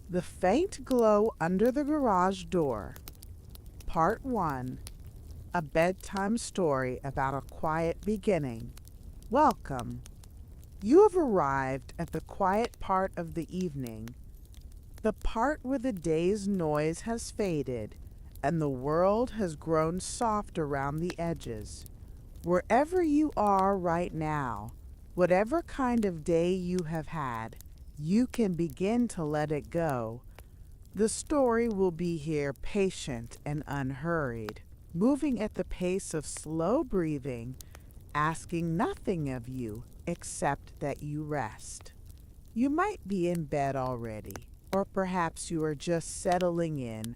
The Faint Glow Under the Garage Door, Part 1, a bedtime story about a quiet beginning. Welcome. You have arrived at the quiet part of the evening, the part where the day's noise has faded and the world has grown soft around the edges. Wherever you are right now, whatever kind of day you have had, you can begin to let it go. The story will be here patient and unhurried, moving at the pace of slow breathing, asking nothing of you except that you rest. You might be in bed already, or perhaps you are just settling in,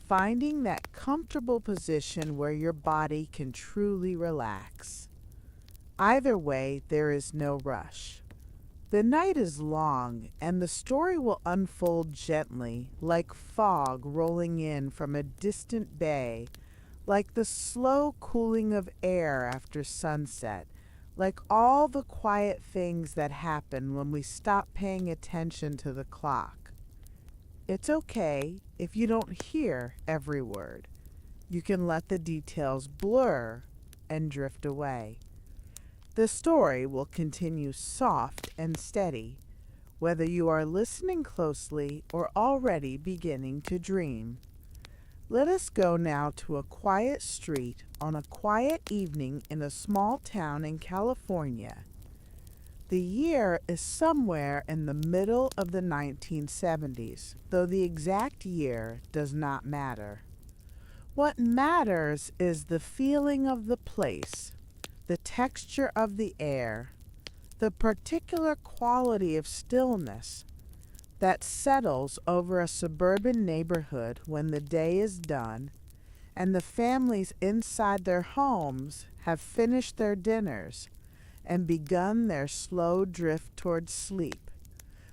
finding that comfortable position where your body can truly relax. Either way, there is no rush. The night is long, and the story will unfold gently, like fog rolling in from a distant bay, like the slow cooling of air after sunset, like all the quiet things that happen when we stop paying attention to the clock. It's okay if you don't hear every word. You can let the details blur and drift away. The story will continue soft and steady, whether you are listening closely or already beginning to dream. Let us go now to a quiet street on a quiet evening in a small town in California. The year is somewhere in the middle of the 1970s, though the exact year does not matter. What matters is the feeling of the place, the texture of the air, the particular quality of stillness that settles over a suburban neighborhood when the day is done and the families inside their homes have finished their dinners and begun their slow drift towards sleep.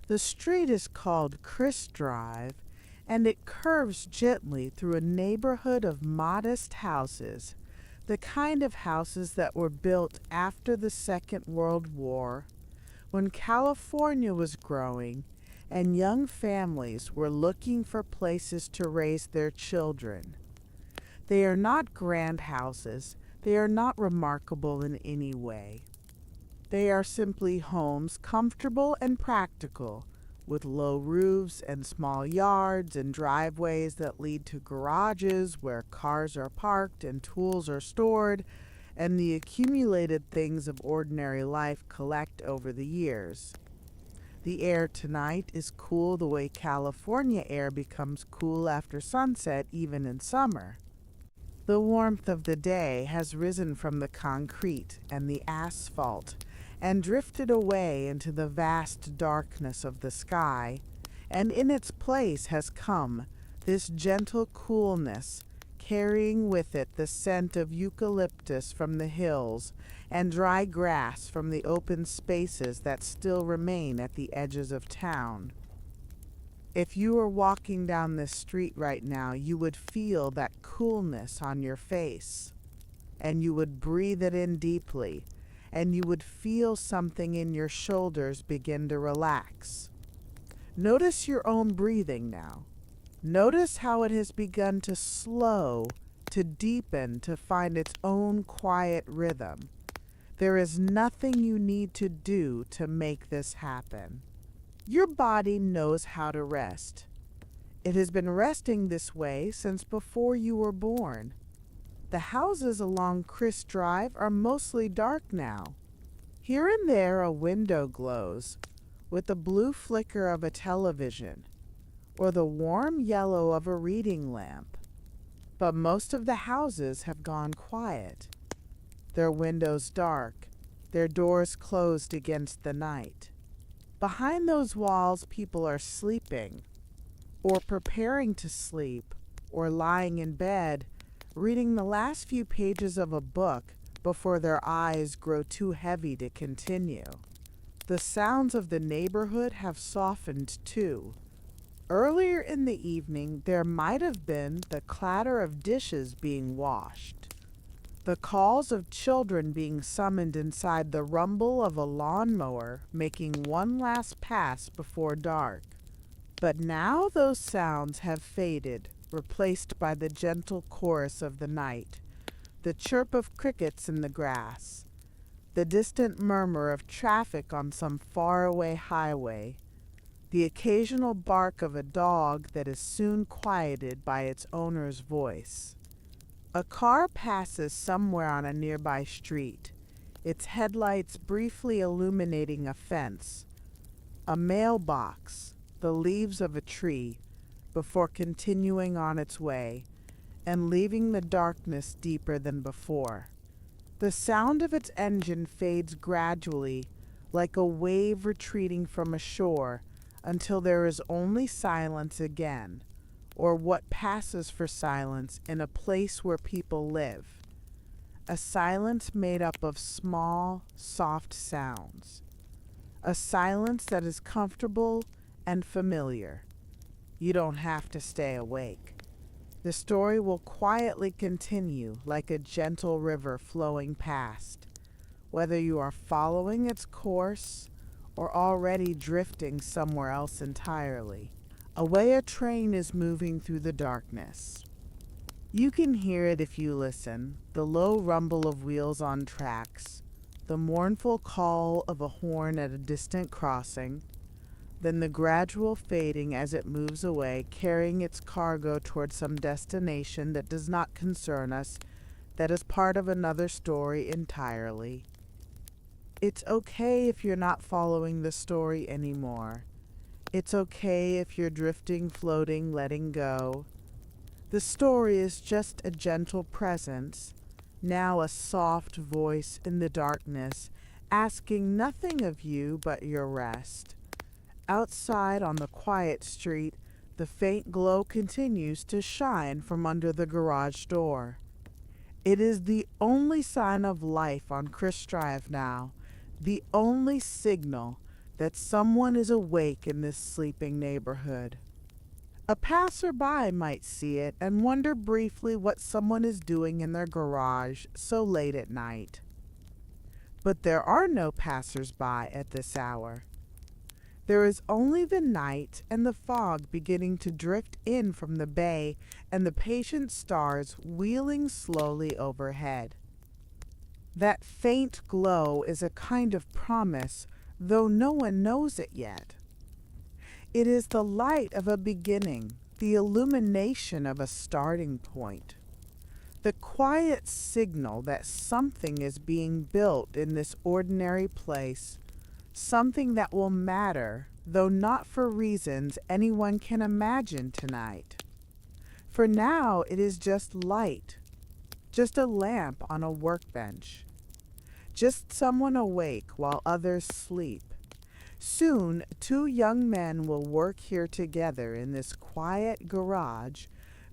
The street is called Chris Drive, and it curves gently through a neighborhood of modest houses, the kind of houses that were built after the Second World War, when California was growing and young families were looking for places to raise their children. They are not grand houses. They are not remarkable in any way. They are simply homes comfortable and practical, with low roofs and small yards and driveways that lead to garages where cars are parked and tools are stored, and the accumulated things of ordinary life collect over the years. The air tonight is cool the way California air becomes cool after sunset, even in summer. The warmth of the day has risen from the concrete and the asphalt and drifted away into the vast darkness of the sky, and in its place has come this gentle coolness, carrying with it the scent of eucalyptus from the hills and dry grass from the open spaces that still remain at the edges of town. If you were walking down this street right now, you would feel that coolness on your face, and you would breathe it in deeply, and you would feel something in your shoulders begin to relax. Notice your own breathing now. Notice how it has begun to slow, to deepen, to find its own quiet rhythm. There is nothing you need to do to make this happen. Your body knows how to rest. It has been resting this way since before you were born. The houses along Chris Drive are mostly dark now. Here and there a window glows with the blue flicker of a television or the warm yellow of a reading lamp. But most of the houses have gone quiet. Their windows dark, their doors closed against the night. Behind those walls, people are sleeping, or preparing to sleep, or lying in bed, reading the last few pages of a book before their eyes grow too heavy to continue. The sounds of the neighborhood have softened too. Earlier in the evening, there might have been the clatter of dishes being washed, the calls of children being summoned inside the rumble of a lawnmower making one last pass before dark. But now those sounds have faded, replaced by the gentle chorus of the night, the chirp of crickets in the grass, the distant murmur of traffic on some faraway highway, the occasional bark of a dog that is soon quieted by its owner's voice. A car passes somewhere on a nearby street, its headlights briefly illuminating a fence, a mailbox, the leaves of a tree, before continuing on its way and leaving the darkness deeper than before. The sound of its engine fades gradually, like a wave retreating from a shore, until there is only silence again, or what passes for silence in a place where people live. A silence made up of small, soft sounds. A silence that is comfortable and familiar. You don't have to stay awake. The story will quietly continue like a gentle river flowing past, whether you are following its course or already drifting somewhere else entirely. A way a train is moving through the darkness. You can hear it if you listen, the low rumble of wheels on tracks, the mournful call of a horn at a distant crossing, then the gradual fading as it moves away, carrying its cargo toward some destination that does not concern us, that is part of another story entirely. It's okay if you're not following the story anymore. It's okay if you're drifting, floating, letting go. The story is just a gentle presence, now a soft voice in the darkness, asking nothing of you but your rest. Outside on the quiet street, the faint glow continues to shine from under the garage door. It is the only sign of life on Chris Drive now, the only signal that someone is awake in this sleeping neighborhood. A passerby might see it and wonder briefly what someone is doing in their garage so late at night. But there are no passers-by at this hour. There is only the night and the fog beginning to drift in from the bay and the patient stars wheeling slowly overhead. That faint glow is a kind of promise, though no one knows it yet. It is the light of a beginning, the illumination of a starting point, the quiet signal that something is being built in this ordinary place, something that will matter, though not for reasons anyone can imagine tonight. For now it is just light, just a lamp on a workbench, just someone awake while others sleep. Soon, two young men will work here together in this quiet garage,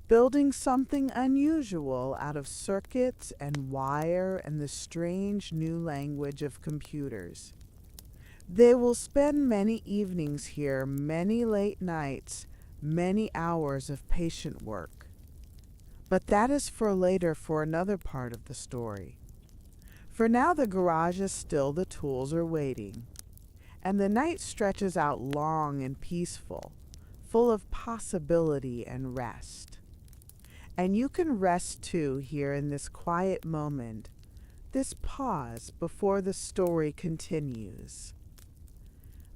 building something unusual out of circuits and wire and the strange new language of computers. They will spend many evenings here, many late nights, many hours of patient work. But that is for later, for another part of the story. For now the garage is still, the tools are waiting. And the night stretches out long and peaceful, full of possibility and rest. And you can rest too here in this quiet moment, this pause before the story continues.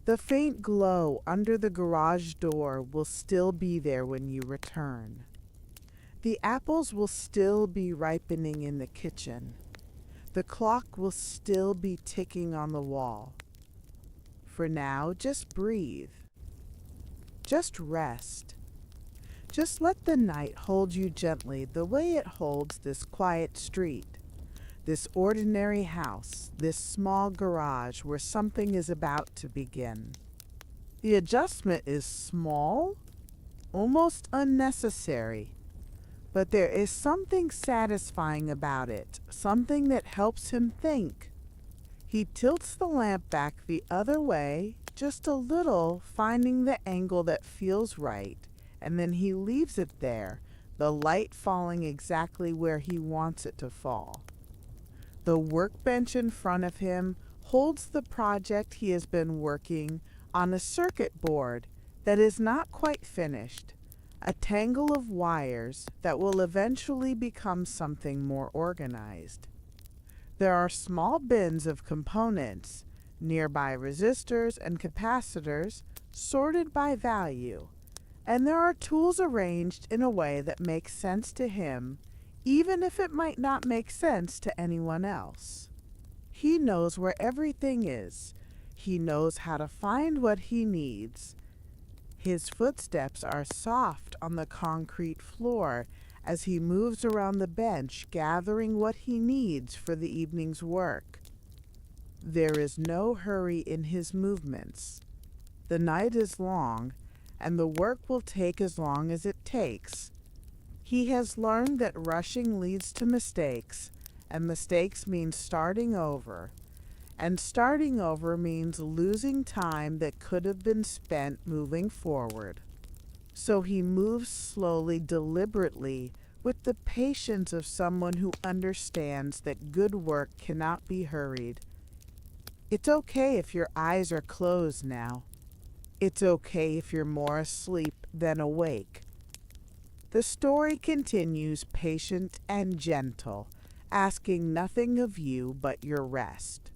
The faint glow under the garage door will still be there when you return. The apples will still be ripening in the kitchen. The clock will still be ticking on the wall. For now, just breathe. Just rest. Just let the night hold you gently the way it holds this quiet street, this ordinary house, this small garage where something is about to begin. The adjustment is small, almost unnecessary, but there is something satisfying about it, something that helps him think. He tilts the lamp back the other way, just a little, finding the angle that feels right, and then he leaves it there, the light falling exactly where he wants it to fall. The workbench in front of him holds the project he has been working on a circuit board that is not quite finished, a tangle of wires that will eventually become something more organized. There are small bins of components, nearby resistors and capacitors, sorted by value, and there are tools arranged in a way that makes sense to him, even if it might not make sense to anyone else. He knows where everything is. He knows how to find what he needs. His footsteps are soft on the concrete floor as he moves around the bench, gathering what he needs for the evening's work. There is no hurry in his movements. The night is long, and the work will take as long as it takes. He has learned that rushing leads to mistakes, and mistakes mean starting over. And starting over means losing time that could have been spent moving forward. So he moves slowly, deliberately, with the patience of someone who understands that good work cannot be hurried. It's okay if your eyes are closed now. It's okay if you're more asleep than awake. The story continues patient and gentle, asking nothing of you but your rest.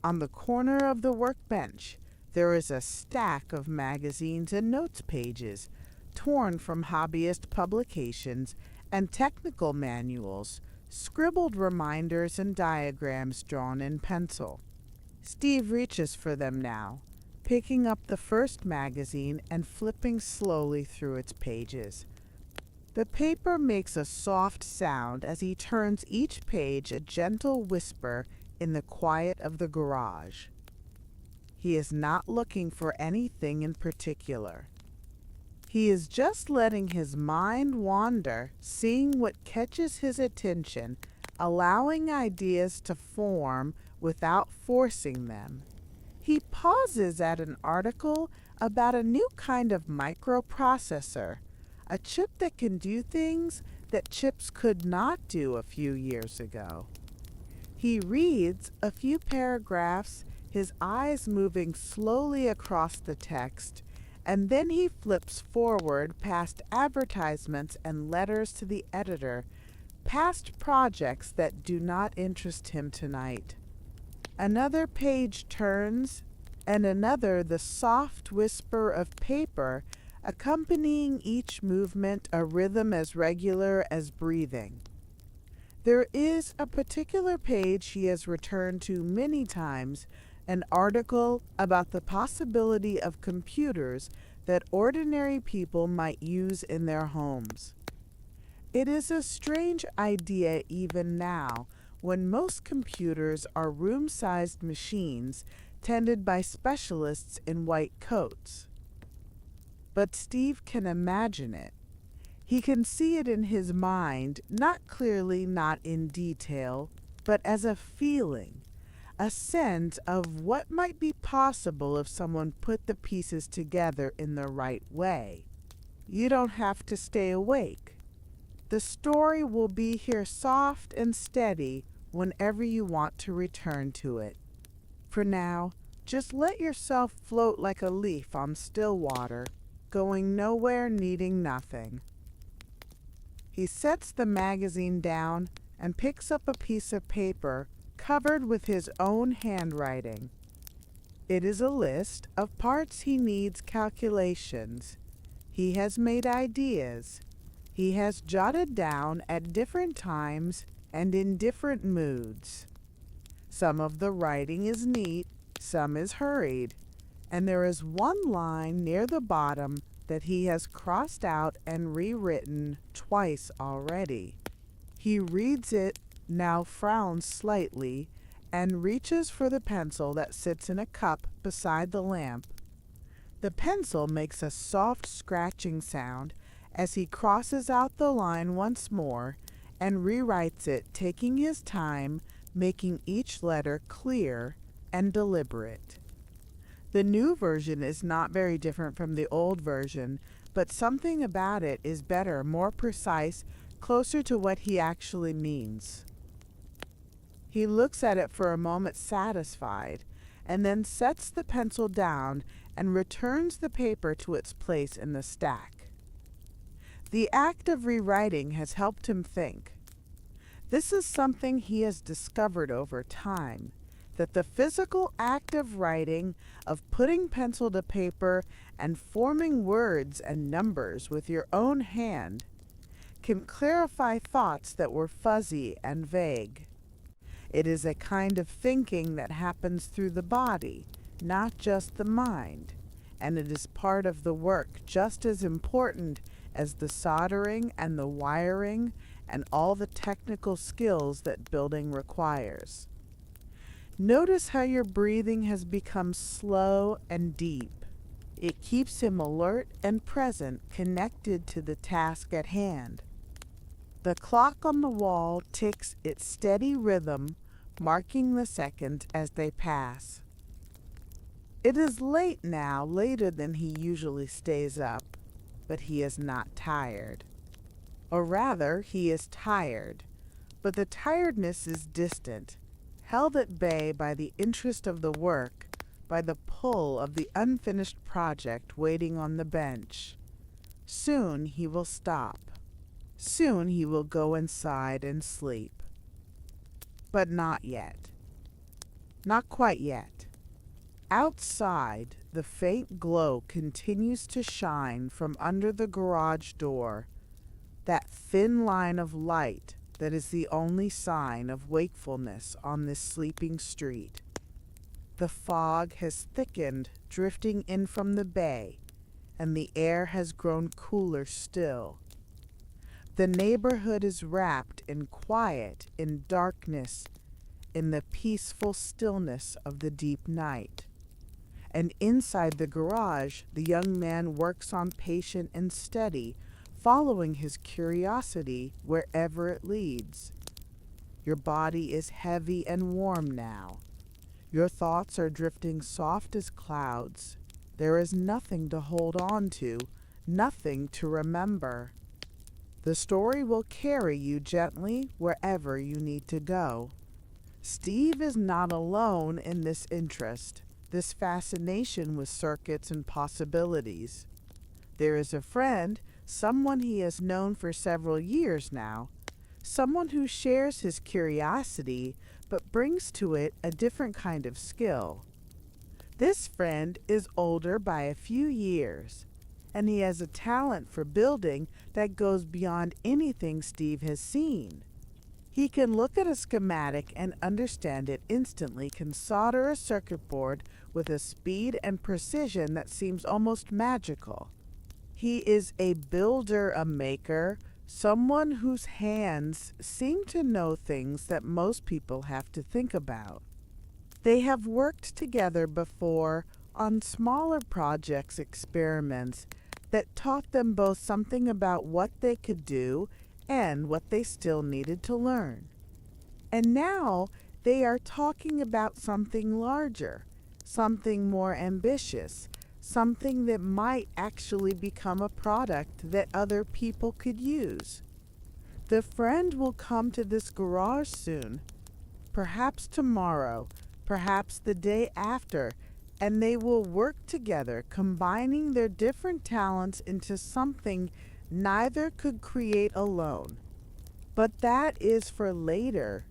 On the corner of the workbench, there is a stack of magazines and notes pages, torn from hobbyist publications and technical manuals, scribbled reminders and diagrams drawn in pencil. Steve reaches for them now, picking up the first magazine and flipping slowly through its pages. The paper makes a soft sound as he turns each page, a gentle whisper in the quiet of the garage. He is not looking for anything in particular. He is just letting his mind wander, seeing what catches his attention, allowing ideas to form without forcing them. He pauses at an article about a new kind of microprocessor, a chip that can do things that chips could not do a few years ago. He reads a few paragraphs, his eyes moving slowly across the text, and then he flips forward past advertisements and letters to the editor, past projects that do not interest him tonight. Another page turns, and another, the soft whisper of paper, accompanying each movement, a rhythm as regular as breathing. There is a particular page he has returned to many times, an article about the possibility of computers that ordinary people might use in their homes. It is a strange idea even now, when most computers are room-sized machines tended by specialists in white coats. But Steve can imagine it. He can see it in his mind, not clearly, not in detail, but as a feeling, a sense of what might be possible if someone put the pieces together in the right way. You don't have to stay awake. The story will be here soft and steady whenever you want to return to it. For now, just let yourself float like a leaf on still water, going nowhere, needing nothing. He sets the magazine down and picks up a piece of paper covered with his own handwriting. It is a list of parts he needs calculations. He has made ideas. He has jotted down at different times and in different moods. Some of the writing is neat, some is hurried, and there is one line near the bottom that he has crossed out and rewritten twice already. He reads it, now frowns slightly, and reaches for the pencil that sits in a cup beside the lamp. The pencil makes a soft scratching sound as he crosses out the line once more and rewrites it, taking his time, making each letter clear and deliberate. The new version is not very different from the old version, but something about it is better, more precise, closer to what he actually means. He looks at it for a moment satisfied, and then sets the pencil down and returns the paper to its place in the stack. The act of rewriting has helped him think. This is something he has discovered over time, that the physical act of writing, of putting pencil to paper and forming words and numbers with your own hand, can clarify thoughts that were fuzzy and vague. It is a kind of thinking that happens through the body, not just the mind, and it is part of the work just as important as the soldering and the wiring and all the technical skills that building requires. Notice how your breathing has become slow and deep. It keeps him alert and present, connected to the task at hand. The clock on the wall ticks its steady rhythm, marking the seconds as they pass. It is late now, later than he usually stays up, but he is not tired. Or rather, he is tired, but the tiredness is distant, held at bay by the interest of the work, by the pull of the unfinished project waiting on the bench. Soon he will stop. Soon he will go inside and sleep. But not yet. Not quite yet. Outside, the faint glow continues to shine from under the garage door, that thin line of light that is the only sign of wakefulness on this sleeping street. The fog has thickened, drifting in from the bay, and the air has grown cooler still. The neighborhood is wrapped in quiet, in darkness, in the peaceful stillness of the deep night. And inside the garage, the young man works on, patient and steady, following his curiosity wherever it leads. Your body is heavy and warm now. Your thoughts are drifting soft as clouds. There is nothing to hold on to, nothing to remember. The story will carry you gently wherever you need to go. Steve is not alone in this interest, this fascination with circuits and possibilities. There is a friend, someone he has known for several years now, someone who shares his curiosity but brings to it a different kind of skill. This friend is older by a few years, and he has a talent for building that goes beyond anything Steve has seen. He can look at a schematic and understand it instantly, can solder a circuit board with a speed and precision that seems almost magical. He is a builder, a maker, someone whose hands seem to know things that most people have to think about. They have worked together before on smaller projects, experiments that taught them both something about what they could do and what they still needed to learn. And now they are talking about something larger, something more ambitious, something that might actually become a product that other people could use. The friend will come to this garage soon, perhaps tomorrow, perhaps the day after, and they will work together, combining their different talents into something neither could create alone. But that is for later.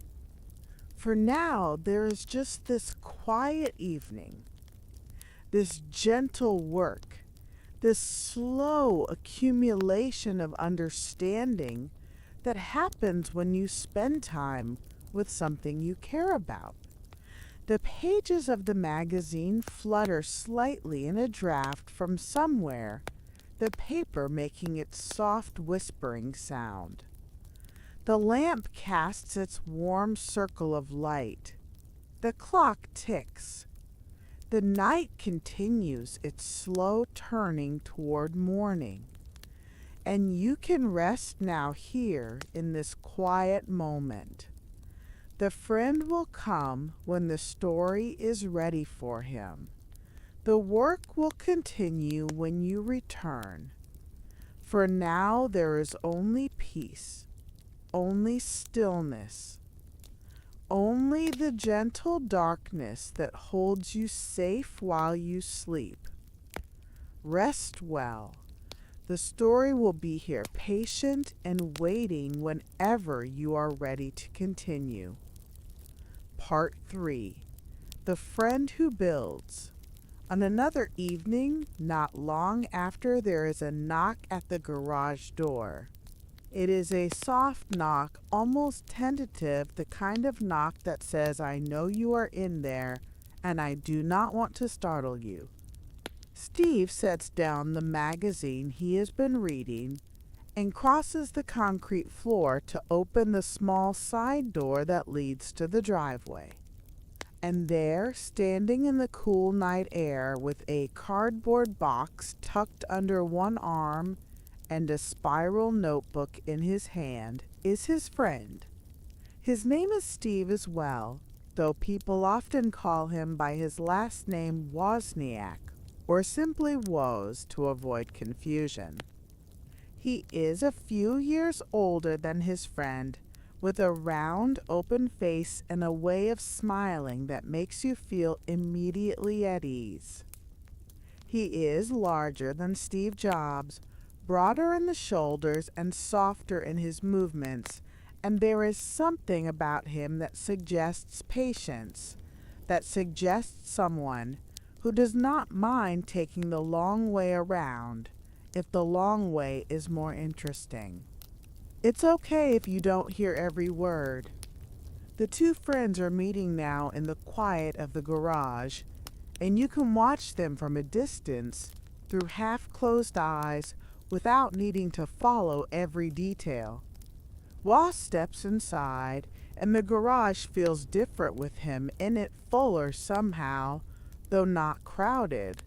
For now, there is just this quiet evening, this gentle work, this slow accumulation of understanding that happens when you spend time with something you care about. The pages of the magazine flutter slightly in a draft from somewhere, the paper making its soft whispering sound. The lamp casts its warm circle of light. The clock ticks. The night continues its slow turning toward morning. And you can rest now here in this quiet moment. The friend will come when the story is ready for him. The work will continue when you return. For now there is only peace, only stillness, only the gentle darkness that holds you safe while you sleep. Rest well. The story will be here patient and waiting whenever you are ready to continue. Part 3. The Friend Who Builds. On another evening, not long after, there is a knock at the garage door. It is a soft knock, almost tentative, the kind of knock that says, "I know you are in there, and I do not want to startle you." Steve sets down the magazine he has been reading and crosses the concrete floor to open the small side door that leads to the driveway. And there, standing in the cool night air with a cardboard box tucked under one arm and a spiral notebook in his hand, is his friend. His name is Steve as well, though people often call him by his last name Wozniak, or simply Woz to avoid confusion. He is a few years older than his friend, with a round, open face and a way of smiling that makes you feel immediately at ease. He is larger than Steve Jobs, broader in the shoulders and softer in his movements, and there is something about him that suggests patience, that suggests someone who does not mind taking the long way around if the long way is more interesting. It's okay if you don't hear every word. The two friends are meeting now in the quiet of the garage, and you can watch them from a distance through half-closed eyes without needing to follow every detail. Woz steps inside, and the garage feels different with him in it, fuller somehow, though not crowded.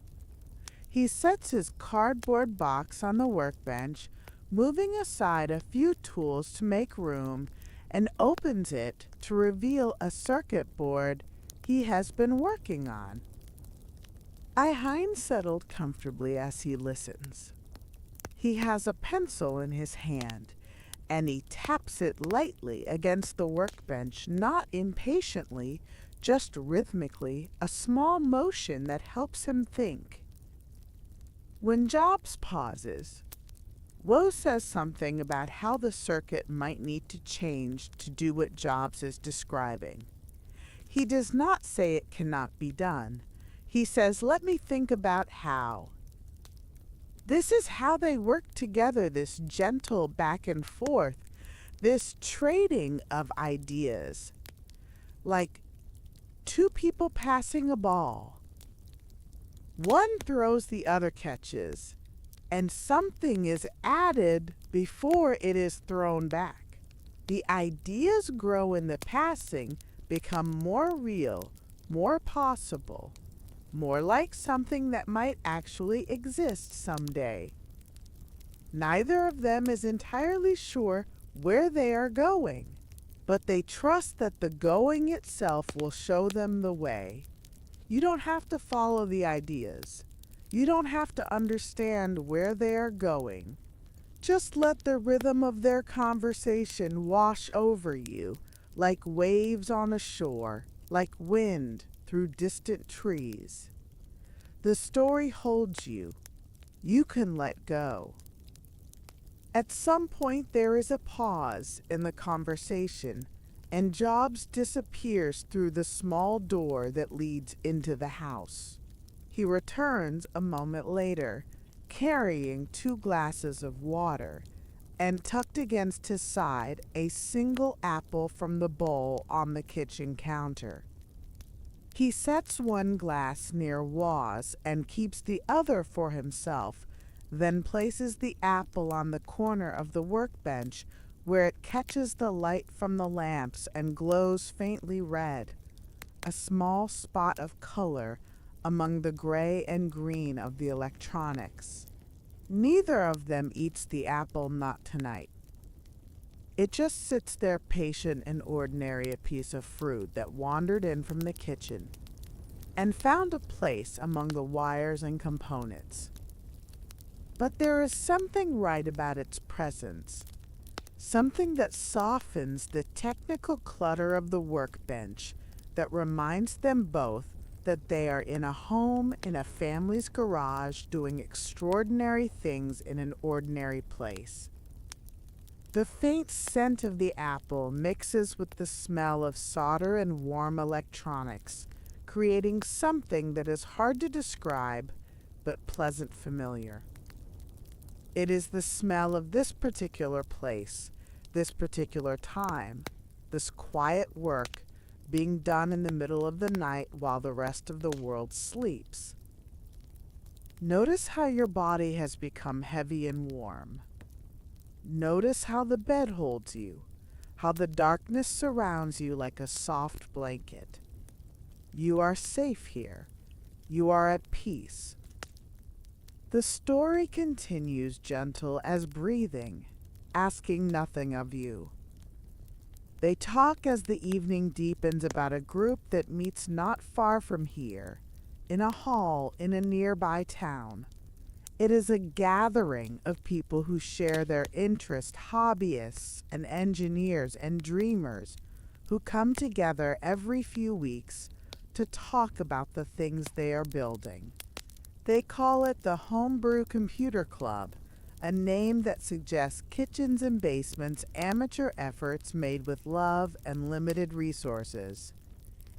He sets his cardboard box on the workbench, moving aside a few tools to make room, and opens it to reveal a circuit board he has been working on. Heinz settled comfortably as he listens. He has a pencil in his hand, and he taps it lightly against the workbench, not impatiently, just rhythmically, a small motion that helps him think. When Jobs pauses, Woz says something about how the circuit might need to change to do what Jobs is describing. He does not say it cannot be done. He says, "Let me think about how." This is how they work together, this gentle back and forth, this trading of ideas, like two people passing a ball. One throws, the other catches, and something is added before it is thrown back. The ideas grow in the passing, become more real, more possible, more like something that might actually exist someday. Neither of them is entirely sure where they are going, but they trust that the going itself will show them the way. You don't have to follow the ideas. You don't have to understand where they are going. Just let the rhythm of their conversation wash over you, like waves on a shore, like wind through distant trees. The story holds you. You can let go. At some point there is a pause in the conversation, and Jobs disappears through the small door that leads into the house. He returns a moment later, carrying 2 glasses of water, and tucked against his side a single apple from the bowl on the kitchen counter. He sets one glass near Woz and keeps the other for himself, then places the apple on the corner of the workbench where it catches the light from the lamps and glows faintly red, a small spot of color among the gray and green of the electronics. Neither of them eats the apple, not tonight. It just sits there patient and ordinary, a piece of fruit that wandered in from the kitchen and found a place among the wires and components. But there is something right about its presence, something that softens the technical clutter of the workbench, that reminds them both that they are in a home in a family's garage doing extraordinary things in an ordinary place. The faint scent of the apple mixes with the smell of solder and warm electronics, creating something that is hard to describe but pleasant familiar. It is the smell of this particular place, this particular time, this quiet work being done in the middle of the night while the rest of the world sleeps. Notice how your body has become heavy and warm. Notice how the bed holds you, how the darkness surrounds you like a soft blanket. You are safe here. You are at peace. The story continues gentle as breathing, asking nothing of you. They talk as the evening deepens about a group that meets not far from here, in a hall in a nearby town. It is a gathering of people who share their interests, hobbyists and engineers and dreamers who come together every few weeks to talk about the things they are building. They call it the Homebrew Computer Club, a name that suggests kitchens and basements, amateur efforts made with love and limited resources.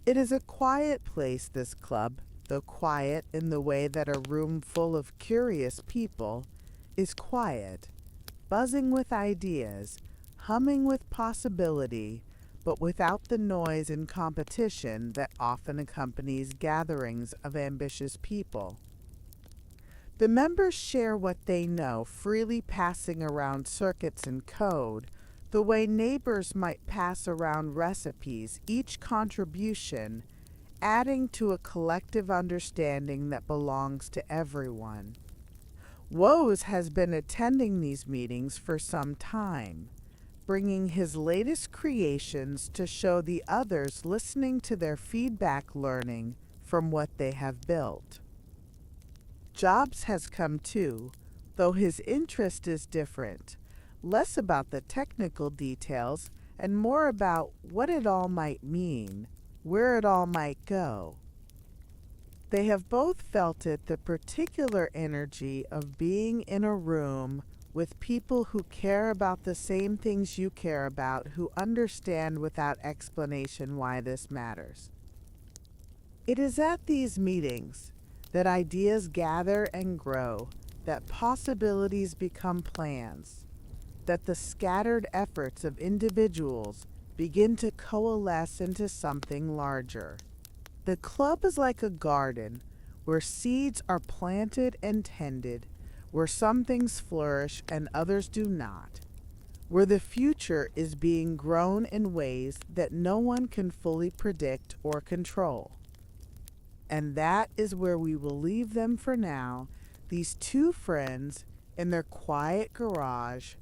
It is a quiet place, this club, though quiet in the way that a room full of curious people is quiet, buzzing with ideas, humming with possibility, but without the noise and competition that often accompanies gatherings of ambitious people. The members share what they know, freely passing around circuits and code, the way neighbors might pass around recipes, each contribution adding to a collective understanding that belongs to everyone. Woz has been attending these meetings for some time, bringing his latest creations to show the others listening to their feedback, learning from what they have built. Jobs has come too, though his interest is different, less about the technical details and more about what it all might mean, where it all might go. They have both felt it, the particular energy of being in a room with people who care about the same things you care about, who understand without explanation why this matters. It is at these meetings that ideas gather and grow, that possibilities become plans, that the scattered efforts of individuals begin to coalesce into something larger. The club is like a garden where seeds are planted and tended, where some things flourish and others do not, where the future is being grown in ways that no one can fully predict or control. And that is where we will leave them for now, these two friends in their quiet garage,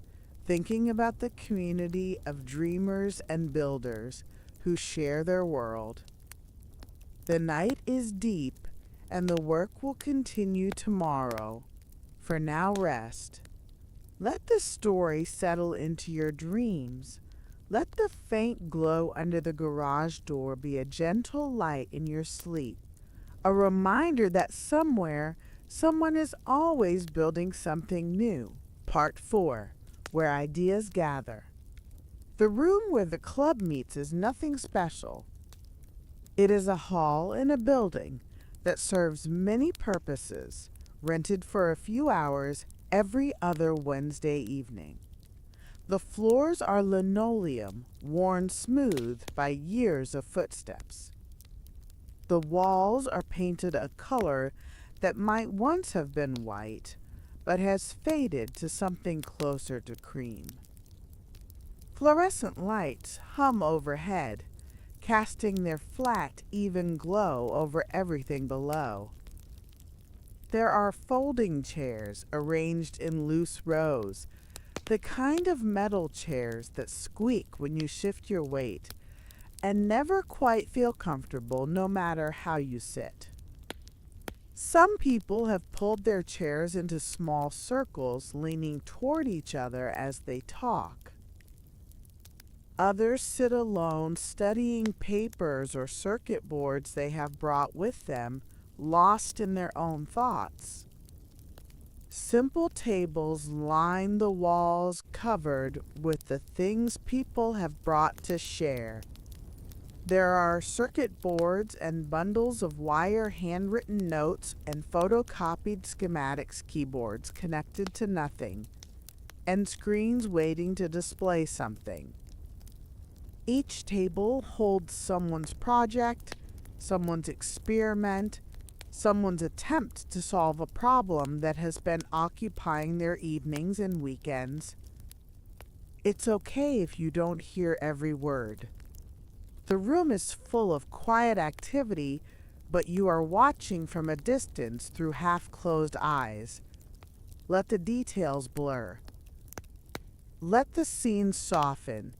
thinking about the community of dreamers and builders who share their world. The night is deep, and the work will continue tomorrow. For now, rest. Let the story settle into your dreams. Let the faint glow under the garage door be a gentle light in your sleep, a reminder that somewhere, someone is always building something new. Part 4, where ideas gather. The room where the club meets is nothing special. It is a hall in a building that serves many purposes, rented for a few hours every other Wednesday evening. The floors are linoleum, worn smooth by years of footsteps. The walls are painted a color that might once have been white, but has faded to something closer to cream. Fluorescent lights hum overhead, casting their flat, even glow over everything below. There are folding chairs arranged in loose rows, the kind of metal chairs that squeak when you shift your weight and never quite feel comfortable no matter how you sit. Some people have pulled their chairs into small circles, leaning toward each other as they talk. Others sit alone studying papers or circuit boards they have brought with them, lost in their own thoughts. Simple tables line the walls covered with the things people have brought to share. There are circuit boards and bundles of wire handwritten notes and photocopied schematics keyboards connected to nothing, and screens waiting to display something. Each table holds someone's project, someone's experiment, someone's attempt to solve a problem that has been occupying their evenings and weekends. It's okay if you don't hear every word. The room is full of quiet activity, but you are watching from a distance through half-closed eyes. Let the details blur. Let the scene soften.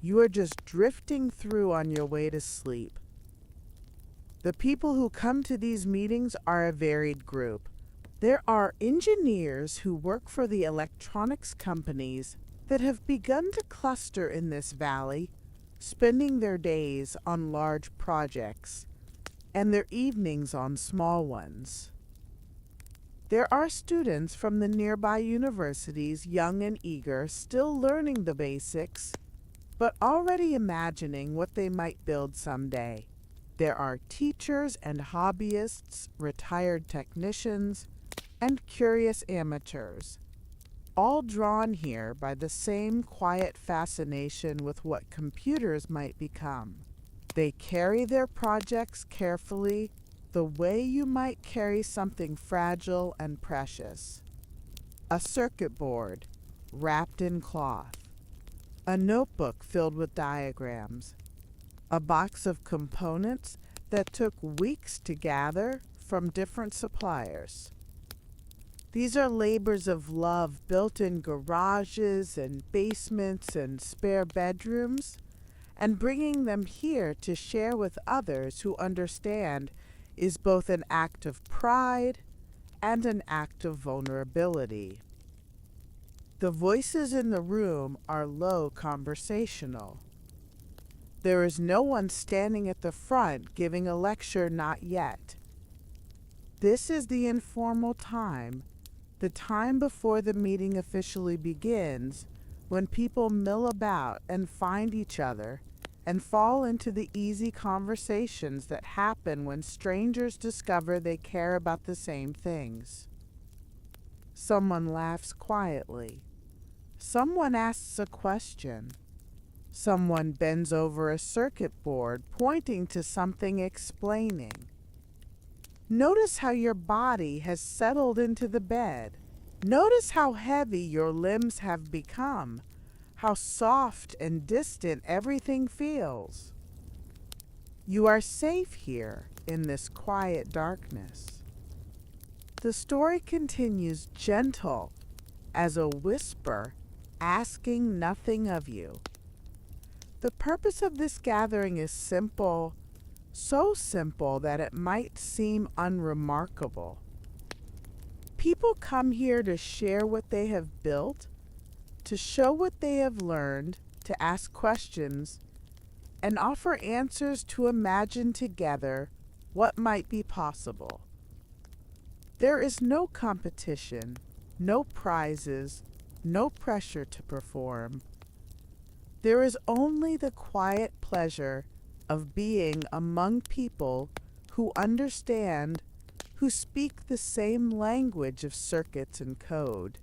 You are just drifting through on your way to sleep. The people who come to these meetings are a varied group. There are engineers who work for the electronics companies that have begun to cluster in this valley, spending their days on large projects and their evenings on small ones. There are students from the nearby universities, young and eager, still learning the basics, but already imagining what they might build someday. There are teachers and hobbyists, retired technicians, and curious amateurs, all drawn here by the same quiet fascination with what computers might become. They carry their projects carefully, the way you might carry something fragile and precious. A circuit board wrapped in cloth. A notebook filled with diagrams. A box of components that took weeks to gather from different suppliers. These are labors of love built in garages and basements and spare bedrooms, and bringing them here to share with others who understand is both an act of pride and an act of vulnerability. The voices in the room are low conversational. There is no one standing at the front giving a lecture, not yet. This is the informal time, the time before the meeting officially begins, when people mill about and find each other and fall into the easy conversations that happen when strangers discover they care about the same things. Someone laughs quietly. Someone asks a question. Someone bends over a circuit board, pointing to something, explaining. Notice how your body has settled into the bed. Notice how heavy your limbs have become, how soft and distant everything feels. You are safe here in this quiet darkness. The story continues gentle as a whisper, asking nothing of you. The purpose of this gathering is simple, so simple that it might seem unremarkable. People come here to share what they have built, to show what they have learned, to ask questions, and offer answers to imagine together what might be possible. There is no competition, no prizes, no pressure to perform. There is only the quiet pleasure of being among people who understand, who speak the same language of circuits and code.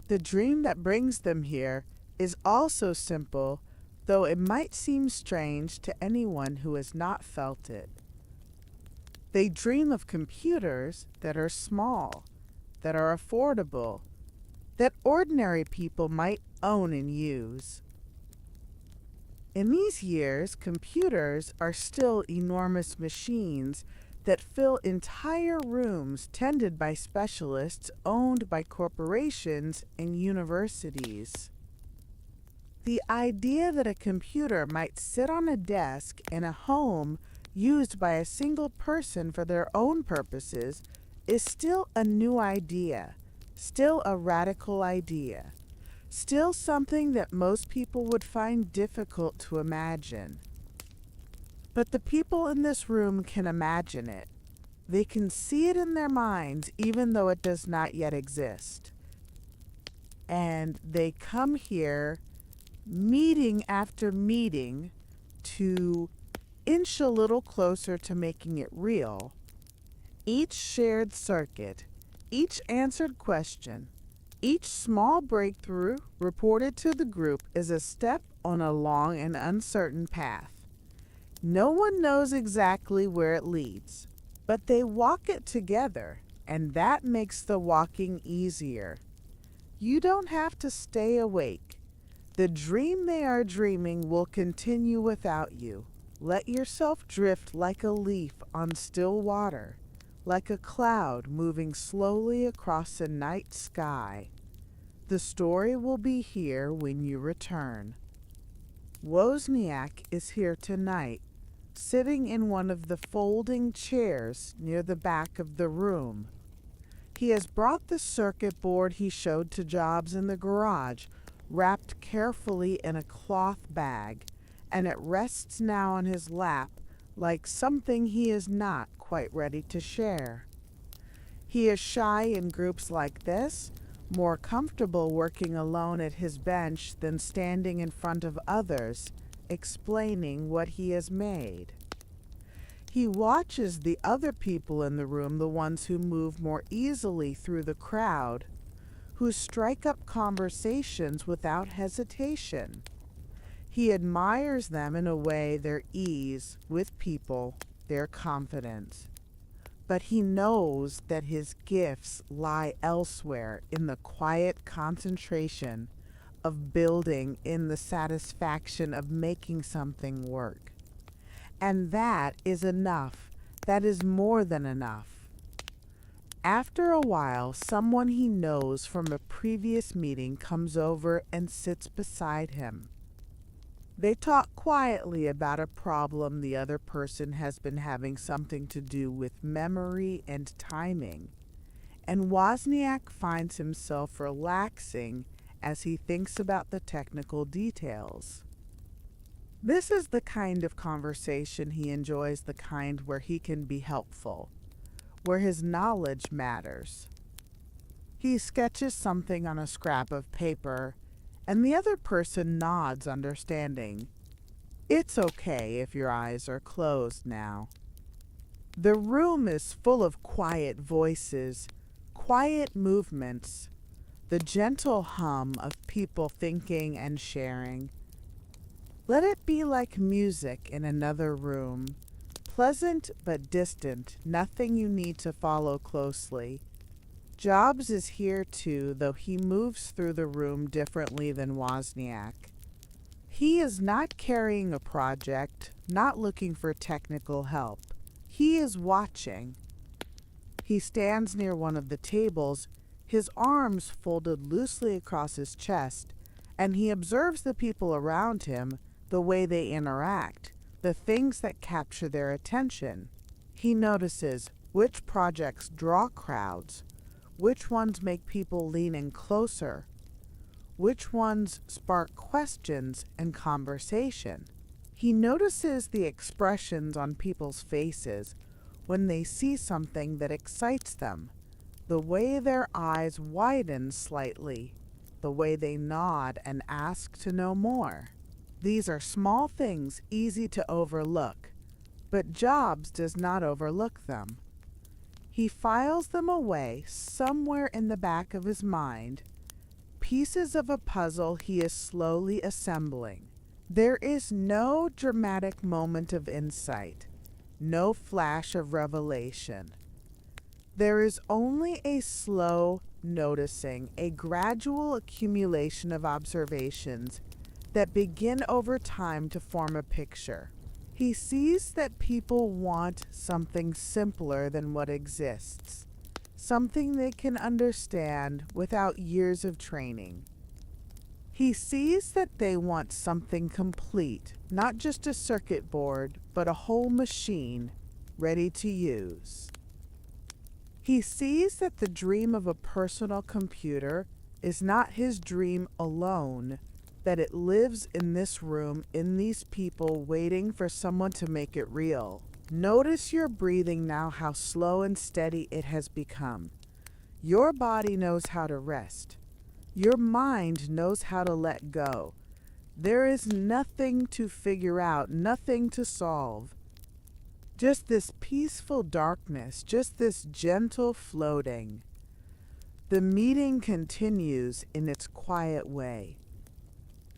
The dream that brings them here is also simple, though it might seem strange to anyone who has not felt it. They dream of computers that are small, that are affordable, that ordinary people might own and use. In these years, computers are still enormous machines that fill entire rooms tended by specialists owned by corporations and universities. The idea that a computer might sit on a desk in a home used by a single person for their own purposes is still a new idea, still a radical idea. Still something that most people would find difficult to imagine. But the people in this room can imagine it. They can see it in their minds even though it does not yet exist. And they come here meeting after meeting to inch a little closer to making it real. Each shared circuit, each answered question, each small breakthrough reported to the group is a step on a long and uncertain path. No one knows exactly where it leads, but they walk it together, and that makes the walking easier. You don't have to stay awake. The dream they are dreaming will continue without you. Let yourself drift like a leaf on still water, like a cloud moving slowly across a night sky. The story will be here when you return. Wozniak is here tonight, sitting in one of the folding chairs near the back of the room. He has brought the circuit board he showed to Jobs in the garage, wrapped carefully in a cloth bag, and it rests now on his lap like something he is not quite ready to share. He is shy in groups like this, more comfortable working alone at his bench than standing in front of others, explaining what he has made. He watches the other people in the room, the ones who move more easily through the crowd, who strike up conversations without hesitation. He admires them in a way, their ease with people, their confidence. But he knows that his gifts lie elsewhere in the quiet concentration of building, in the satisfaction of making something work. And that is enough. That is more than enough. After a while, someone he knows from a previous meeting comes over and sits beside him. They talk quietly about a problem the other person has been having something to do with memory and timing, and Wozniak finds himself relaxing as he thinks about the technical details. This is the kind of conversation he enjoys, the kind where he can be helpful, where his knowledge matters. He sketches something on a scrap of paper, and the other person nods understanding. It's okay if your eyes are closed now. The room is full of quiet voices, quiet movements, the gentle hum of people thinking and sharing. Let it be like music in another room, pleasant but distant, nothing you need to follow closely. Jobs is here too, though he moves through the room differently than Wozniak. He is not carrying a project, not looking for technical help. He is watching. He stands near one of the tables, his arms folded loosely across his chest, and he observes the people around him, the way they interact, the things that capture their attention. He notices which projects draw crowds, which ones make people lean in closer, which ones spark questions and conversation. He notices the expressions on people's faces when they see something that excites them, the way their eyes widen slightly, the way they nod and ask to know more. These are small things easy to overlook, but Jobs does not overlook them. He files them away somewhere in the back of his mind, pieces of a puzzle he is slowly assembling. There is no dramatic moment of insight, no flash of revelation. There is only a slow noticing, a gradual accumulation of observations that begin over time to form a picture. He sees that people want something simpler than what exists, something they can understand without years of training. He sees that they want something complete, not just a circuit board, but a whole machine ready to use. He sees that the dream of a personal computer is not his dream alone, that it lives in this room, in these people, waiting for someone to make it real. Notice your breathing now, how slow and steady it has become. Your body knows how to rest. Your mind knows how to let go. There is nothing to figure out, nothing to solve. Just this peaceful darkness, just this gentle floating. The meeting continues in its quiet way.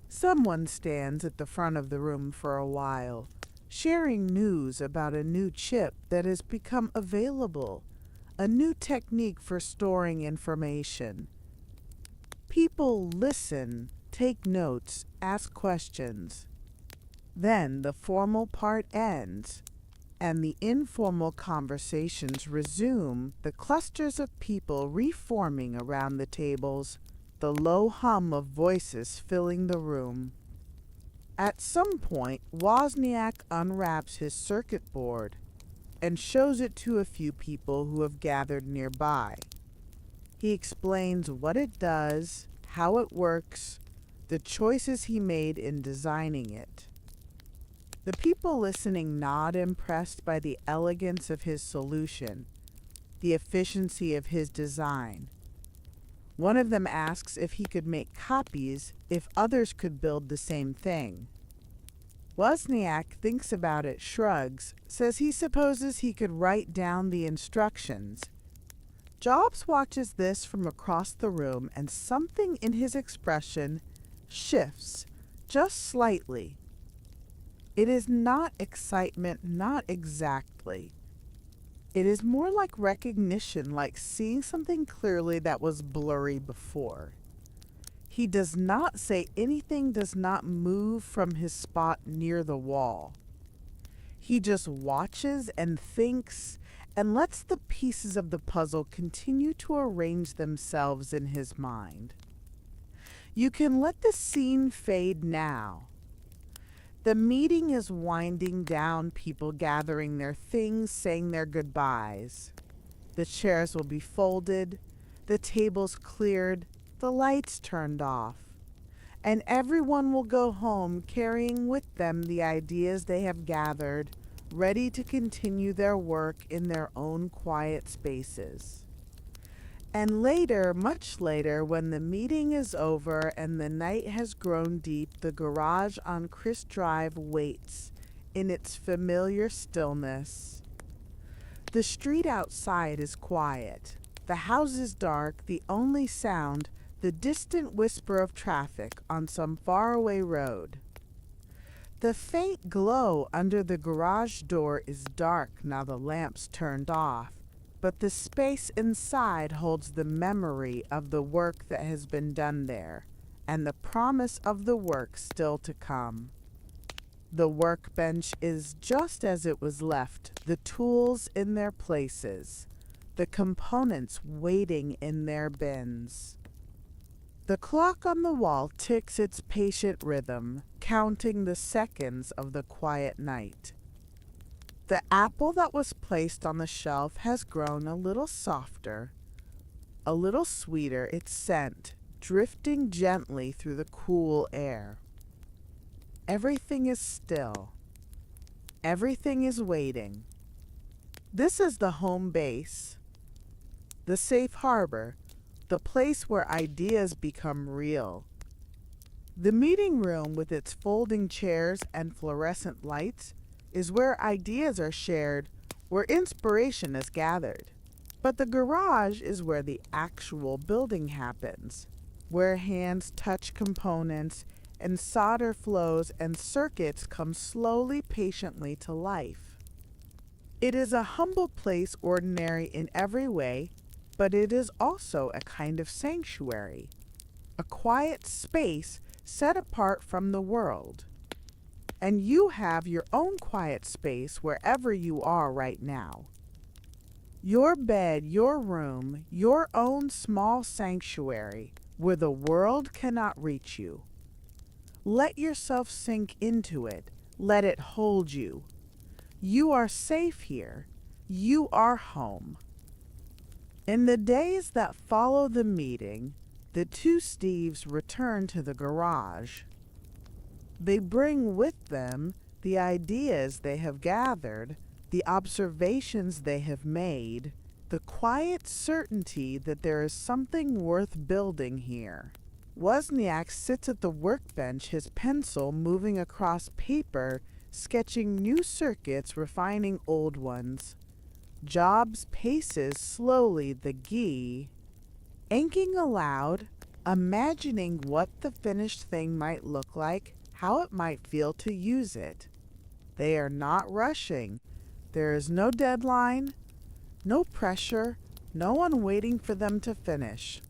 Someone stands at the front of the room for a while, sharing news about a new chip that has become available, a new technique for storing information. People listen, take notes, ask questions. Then the formal part ends, and the informal conversations resume, the clusters of people reforming around the tables, the low hum of voices filling the room. At some point, Wozniak unwraps his circuit board and shows it to a few people who have gathered nearby. He explains what it does, how it works, the choices he made in designing it. The people listening nod, impressed by the elegance of his solution, the efficiency of his design. One of them asks if he could make copies, if others could build the same thing. Wozniak thinks about it, shrugs, says he supposes he could write down the instructions. Jobs watches this from across the room, and something in his expression shifts, just slightly. It is not excitement, not exactly. It is more like recognition, like seeing something clearly that was blurry before. He does not say anything, does not move from his spot near the wall. He just watches and thinks and lets the pieces of the puzzle continue to arrange themselves in his mind. You can let the scene fade now. The meeting is winding down, people gathering their things, saying their goodbyes. The chairs will be folded, the tables cleared, the lights turned off, and everyone will go home carrying with them the ideas they have gathered, ready to continue their work in their own quiet spaces. And later, much later, when the meeting is over and the night has grown deep, the garage on Chris Drive waits in its familiar stillness. The street outside is quiet. The house is dark, the only sound, the distant whisper of traffic on some faraway road. The faint glow under the garage door is dark now, the lamps turned off, but the space inside holds the memory of the work that has been done there, and the promise of the work still to come. The workbench is just as it was left, the tools in their places, the components waiting in their bins. The clock on the wall ticks its patient rhythm, counting the seconds of the quiet night. The apple that was placed on the shelf has grown a little softer, a little sweeter, its scent drifting gently through the cool air. Everything is still. Everything is waiting. This is the home base, the safe harbor, the place where ideas become real. The meeting room with its folding chairs and fluorescent lights is where ideas are shared, where inspiration is gathered. But the garage is where the actual building happens, where hands touch components and solder flows and circuits come slowly, patiently to life. It is a humble place, ordinary in every way, but it is also a kind of sanctuary, a quiet space set apart from the world. And you have your own quiet space wherever you are right now. Your bed, your room, your own small sanctuary where the world cannot reach you. Let yourself sink into it. Let it hold you. You are safe here. You are home. In the days that follow the meeting, The two Steves return to the garage. They bring with them the ideas they have gathered, the observations they have made, the quiet certainty that there is something worth building here. Wozniak sits at the workbench, his pencil moving across paper, sketching new circuits, refining old ones. Jobs paces slowly the gi, inking aloud, imagining what the finished thing might look like, how it might feel to use it. They are not rushing. There is no deadline, no pressure, no one waiting for them to finish.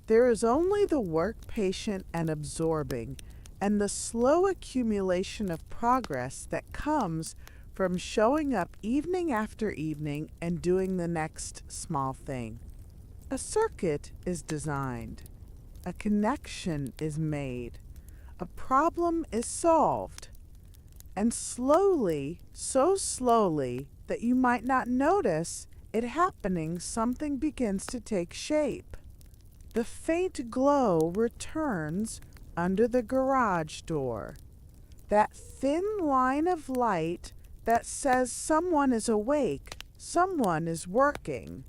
There is only the work patient and absorbing, and the slow accumulation of progress that comes from showing up evening after evening and doing the next small thing. A circuit is designed. A connection is made. A problem is solved. And slowly, so slowly that you might not notice it happening, something begins to take shape. The faint glow returns under the garage door. That thin line of light that says someone is awake, someone is working,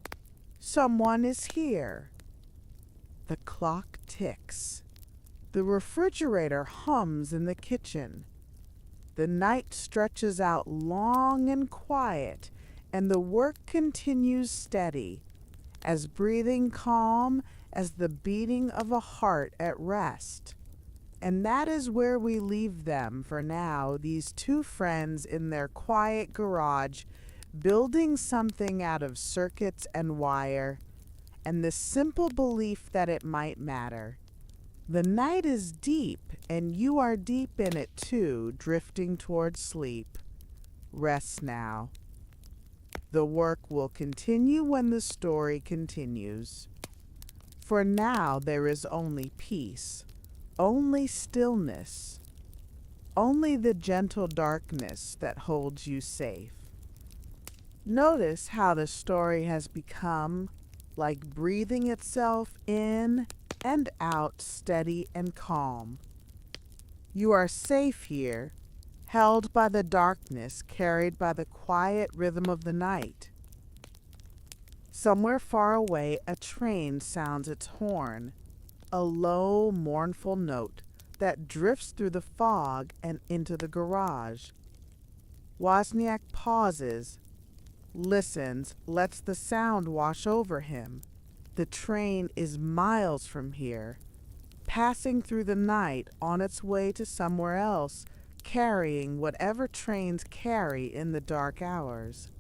someone is here. The clock ticks. The refrigerator hums in the kitchen. The night stretches out long and quiet, and the work continues steady, as breathing calm as the beating of a heart at rest. And that is where we leave them for now, these two friends in their quiet garage, building something out of circuits and wire, and the simple belief that it might matter. The night is deep, and you are deep in it too, drifting toward sleep. Rest now. The work will continue when the story continues. For now there is only peace, only stillness, only the gentle darkness that holds you safe. Notice how the story has become like breathing itself in and out, steady and calm. You are safe here, held by the darkness, carried by the quiet rhythm of the night. Somewhere far away, a train sounds its horn, a low, mournful note that drifts through the fog and into the garage. Wozniak pauses, listens, lets the sound wash over him. The train is miles from here, passing through the night on its way to somewhere else, carrying whatever trains carry in the dark hours.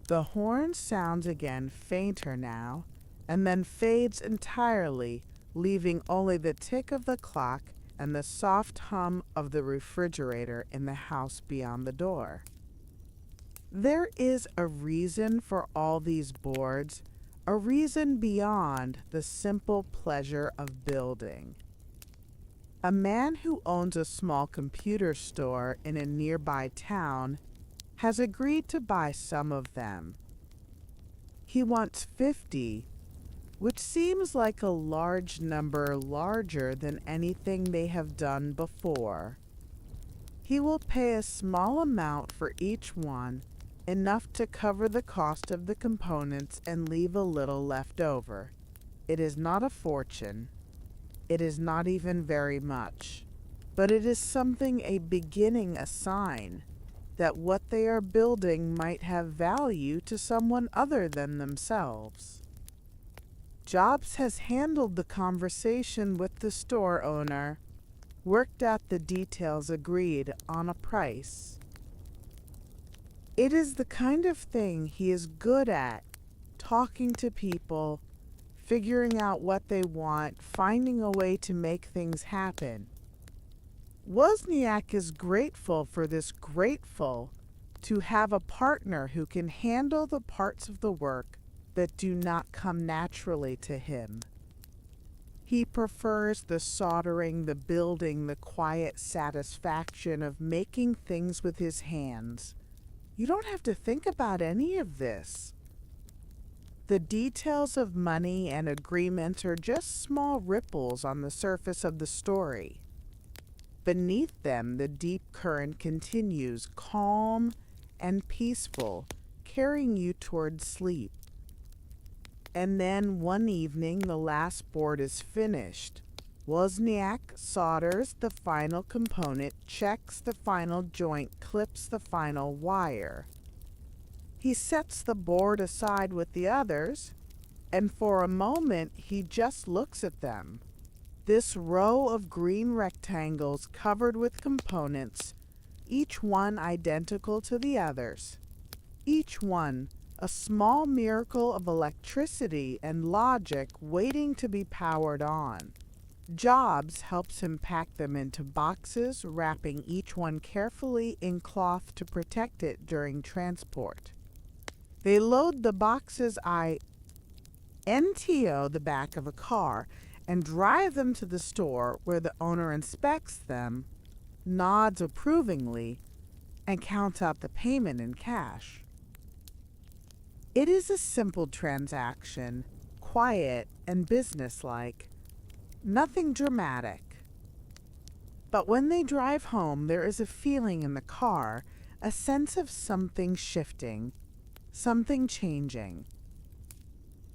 The horn sounds again, fainter now, and then fades entirely, leaving only the tick of the clock and the soft hum of the refrigerator in the house beyond the door. There is a reason for all these boards, a reason beyond the simple pleasure of building. A man who owns a small computer store in a nearby town has agreed to buy some of them. He wants 50, which seems like a large number, larger than anything they have done before. He will pay a small amount for each one, enough to cover the cost of the components and leave a little left over. It is not a fortune. It is not even very much. But it is something, a beginning, a sign that what they are building might have value to someone other than themselves. Jobs has handled the conversation with the store owner, worked out the details, agreed on a price. It is the kind of thing he is good at, talking to people, figuring out what they want, finding a way to make things happen. Wozniak is grateful for this, grateful to have a partner who can handle the parts of the work that do not come naturally to him. He prefers the soldering, the building, the quiet satisfaction of making things with his hands. You don't have to think about any of this. The details of money and agreements are just small ripples on the surface of the story. Beneath them, the deep current continues, calm and peaceful, carrying you toward sleep. And then one evening, the last board is finished. Wozniak solders the final component, checks the final joint, clips the final wire. He sets the board aside with the others, and for a moment he just looks at them. This row of green rectangles covered with components, each one identical to the others. Each one a small miracle of electricity and logic waiting to be powered on. Jobs helps him pack them into boxes, wrapping each one carefully in cloth to protect it during transport. They load the boxes into the back of a car and drive them to the store where the owner inspects them, nods approvingly, and counts out the payment in cash. It is a simple transaction, quiet and businesslike, nothing dramatic. But when they drive home, there is a feeling in the car, a sense of something shifting, something changing.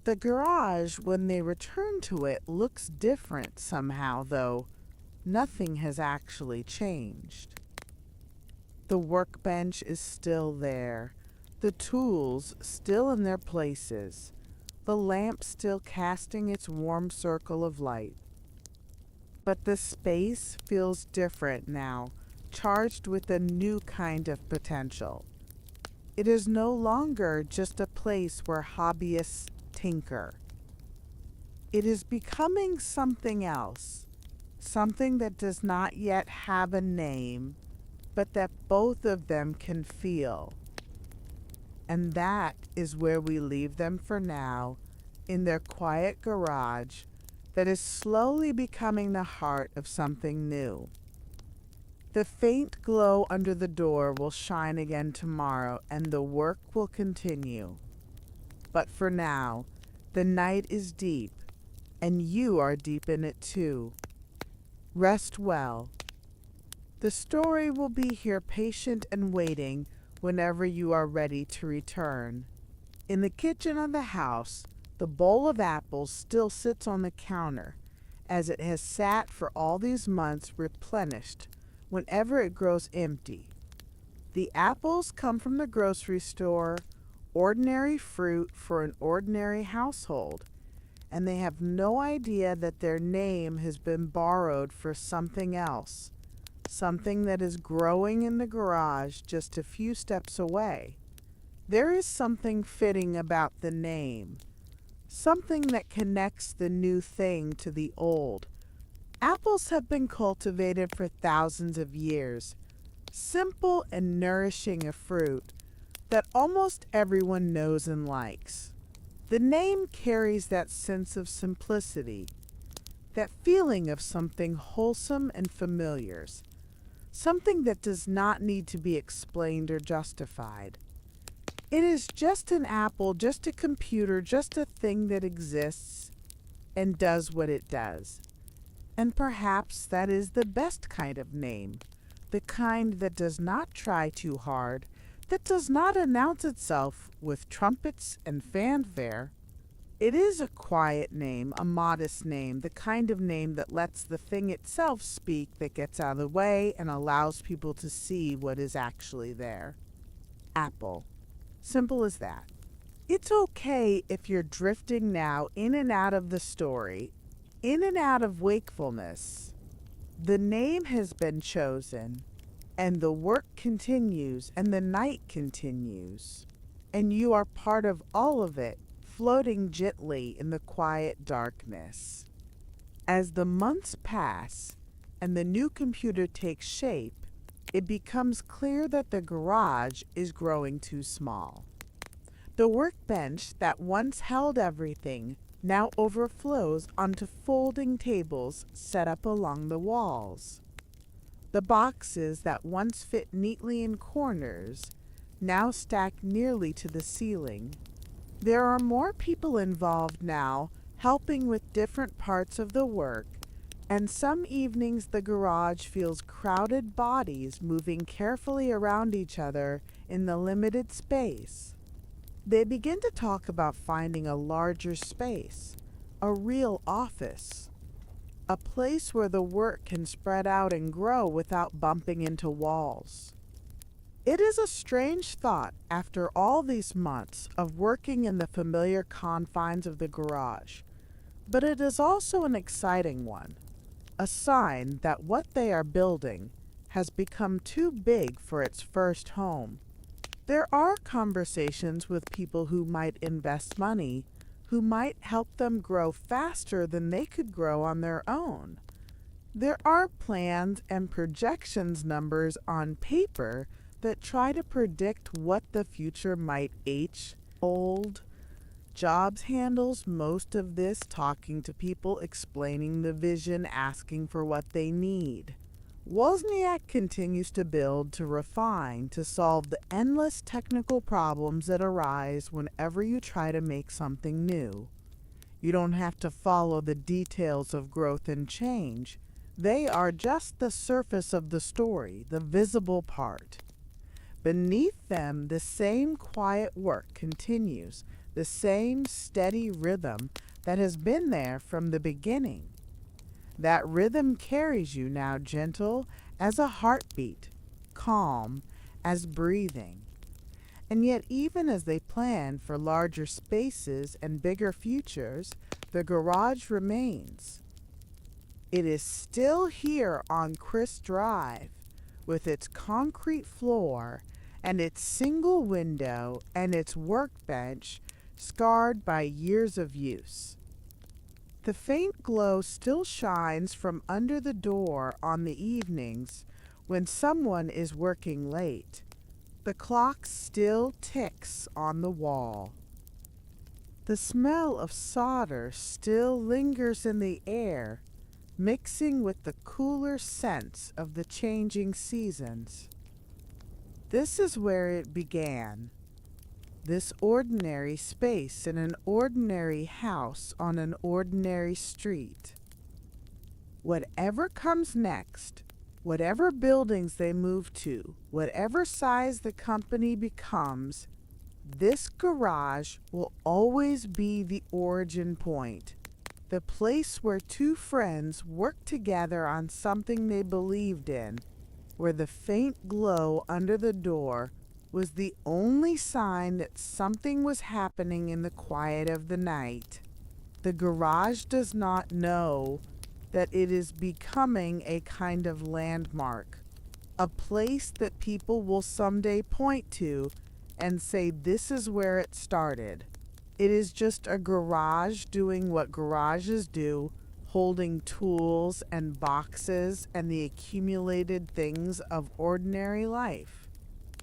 The garage, when they return to it, looks different somehow, though nothing has actually changed. The workbench is still there, the tools still in their places, the lamp still casting its warm circle of light. But the space feels different now, charged with a new kind of potential. It is no longer just a place where hobbyists tinker. It is becoming something else, something that does not yet have a name, but that both of them can feel. And that is where we leave them for now, in their quiet garage that is slowly becoming the heart of something new. The faint glow under the door will shine again tomorrow, and the work will continue. But for now, the night is deep, and you are deep in it too. Rest well. The story will be here patient and waiting whenever you are ready to return. In the kitchen of the house, the bowl of apples still sits on the counter, as it has sat for all these months, replenished whenever it grows empty. The apples come from the grocery store, ordinary fruit for an ordinary household, and they have no idea that their name has been borrowed for something else, something that is growing in the garage just a few steps away. There is something fitting about the name, something that connects the new thing to the old. Apples have been cultivated for thousands of years, simple and nourishing a fruit that almost everyone knows and likes. The name carries that sense of simplicity, that feeling of something wholesome and familiar, something that does not need to be explained or justified. It is just an apple, just a computer, just a thing that exists and does what it does. And perhaps that is the best kind of name, the kind that does not try too hard, that does not announce itself with trumpets and fanfare. It is a quiet name, a modest name, the kind of name that lets the thing itself speak, that gets out of the way and allows people to see what is actually there. Apple. Simple as that. It's okay if you're drifting now in and out of the story, in and out of wakefulness. The name has been chosen, and the work continues, and the night continues, and you are part of all of it, floating gently in the quiet darkness. As the months pass and the new computer takes shape, it becomes clear that the garage is growing too small. The workbench that once held everything now overflows onto folding tables set up along the walls. The boxes that once fit neatly in corners now stack nearly to the ceiling. There are more people involved now, helping with different parts of the work, and some evenings the garage feels crowded bodies moving carefully around each other in the limited space. They begin to talk about finding a larger space, a real office, a place where the work can spread out and grow without bumping into walls. It is a strange thought after all these months of working in the familiar confines of the garage, but it is also an exciting one, a sign that what they are building has become too big for its first home. There are conversations with people who might invest money, who might help them grow faster than they could grow on their own. There are plans and projections numbers on paper that try to predict what the future might hold. Jobs handles most of this, talking to people, explaining the vision, asking for what they need. Wozniak continues to build, to refine, to solve the endless technical problems that arise whenever you try to make something new. You don't have to follow the details of growth and change. They are just the surface of the story, the visible part. Beneath them, the same quiet work continues, the same steady rhythm that has been there from the beginning. That rhythm carries you now, gentle as a heartbeat, calm as breathing. And yet, even as they plan for larger spaces and bigger futures, the garage remains. It is still here on Chris Drive, with its concrete floor and its single window and its workbench scarred by years of use. The faint glow still shines from under the door on the evenings when someone is working late. The clock still ticks on the wall. The smell of solder still lingers in the air, mixing with the cooler scents of the changing seasons. This is where it began. This ordinary space in an ordinary house on an ordinary street. Whatever comes next, whatever buildings they move to, whatever size the company becomes, this garage will always be the origin point, the place where two friends worked together on something they believed in, where the faint glow under the door was the only sign that something was happening in the quiet of the night. The garage does not know that it is becoming a kind of landmark, a place that people will someday point to and say this is where it started. It is just a garage doing what garages do, holding tools and boxes and the accumulated things of ordinary life.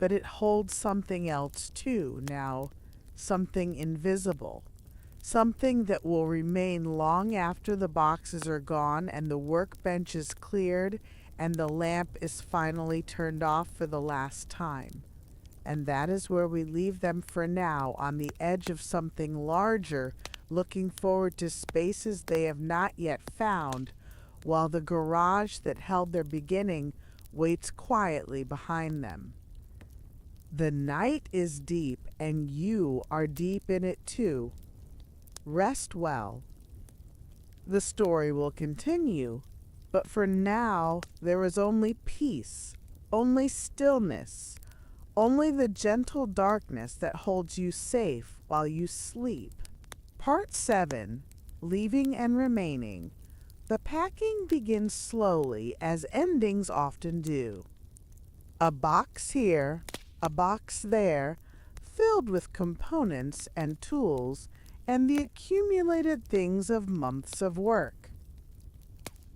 But it holds something else too now, something invisible, something that will remain long after the boxes are gone and the workbench is cleared and the lamp is finally turned off for the last time. And that is where we leave them for now, on the edge of something larger, looking forward to spaces they have not yet found, while the garage that held their beginning waits quietly behind them. The night is deep, and you are deep in it too. Rest well. The story will continue, but for now there is only peace, only stillness, only the gentle darkness that holds you safe while you sleep. Part 7, Leaving and Remaining. The packing begins slowly, as endings often do. A box here, a box there, filled with components and tools and the accumulated things of months of work.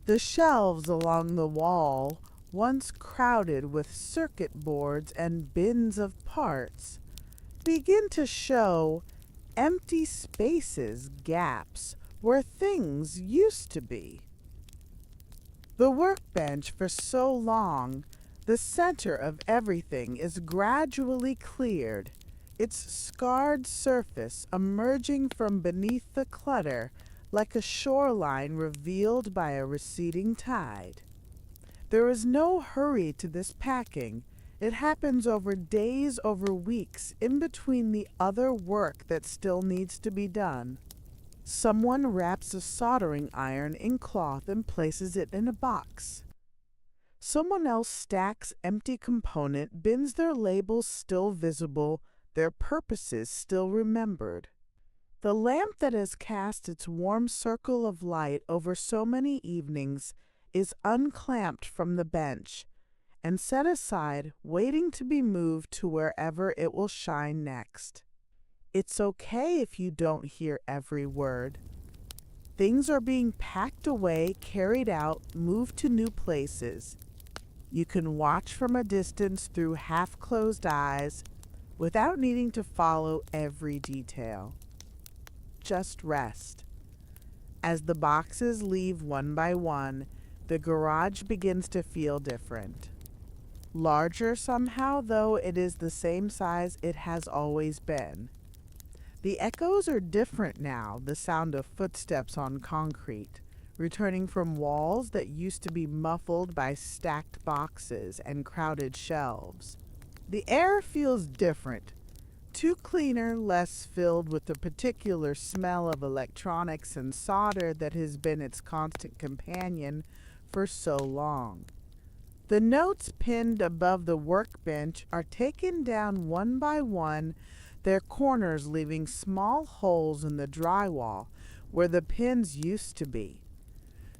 The shelves along the wall, once crowded with circuit boards and bins of parts, begin to show empty spaces, gaps, where things used to be. The workbench, for so long the center of everything, is gradually cleared, its scarred surface emerging from beneath the clutter like a shoreline revealed by a receding tide. There is no hurry to this packing. It happens over days, over weeks, in between the other work that still needs to be done. Someone wraps a soldering iron in cloth and places it in a box. Someone else stacks empty component bins, their labels still visible, their purposes still remembered. The lamp that has cast its warm circle of light over so many evenings is unclamped from the bench and set aside, waiting to be moved to wherever it will shine next. It's okay if you don't hear every word. Things are being packed away, carried out, moved to new places. You can watch from a distance through half-closed eyes without needing to follow every detail. Just rest. As the boxes leave one by one, the garage begins to feel different. Larger somehow, though it is the same size it has always been. The echoes are different now, the sound of footsteps on concrete, returning from walls that used to be muffled by stacked boxes and crowded shelves. The air feels different, too cleaner, less filled with the particular smell of electronics and solder that has been its constant companion for so long. The notes pinned above the workbench are taken down one by one, their corners leaving small holes in the drywall where the pins used to be.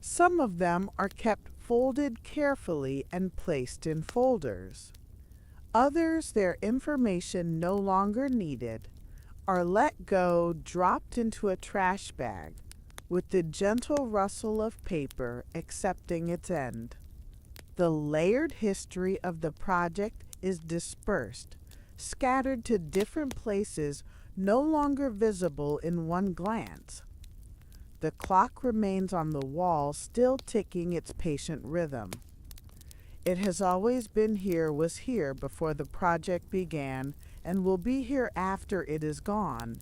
Some of them are kept folded carefully and placed in folders. Others, their information no longer needed, are let go, dropped into a trash bag, with the gentle rustle of paper accepting its end. The layered history of the project is dispersed, scattered to different places, no longer visible in one glance. The clock remains on the wall, still ticking its patient rhythm. It has always been here, was here before the project began, and will be here after it is gone.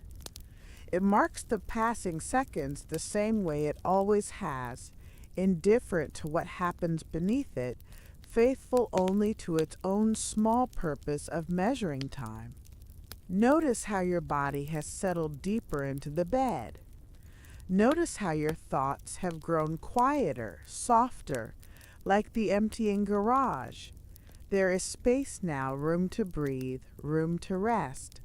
It marks the passing seconds the same way it always has, indifferent to what happens beneath it, faithful only to its own small purpose of measuring time. Notice how your body has settled deeper into the bed. Notice how your thoughts have grown quieter, softer, like the emptying garage. There is space now, room to breathe, room to rest.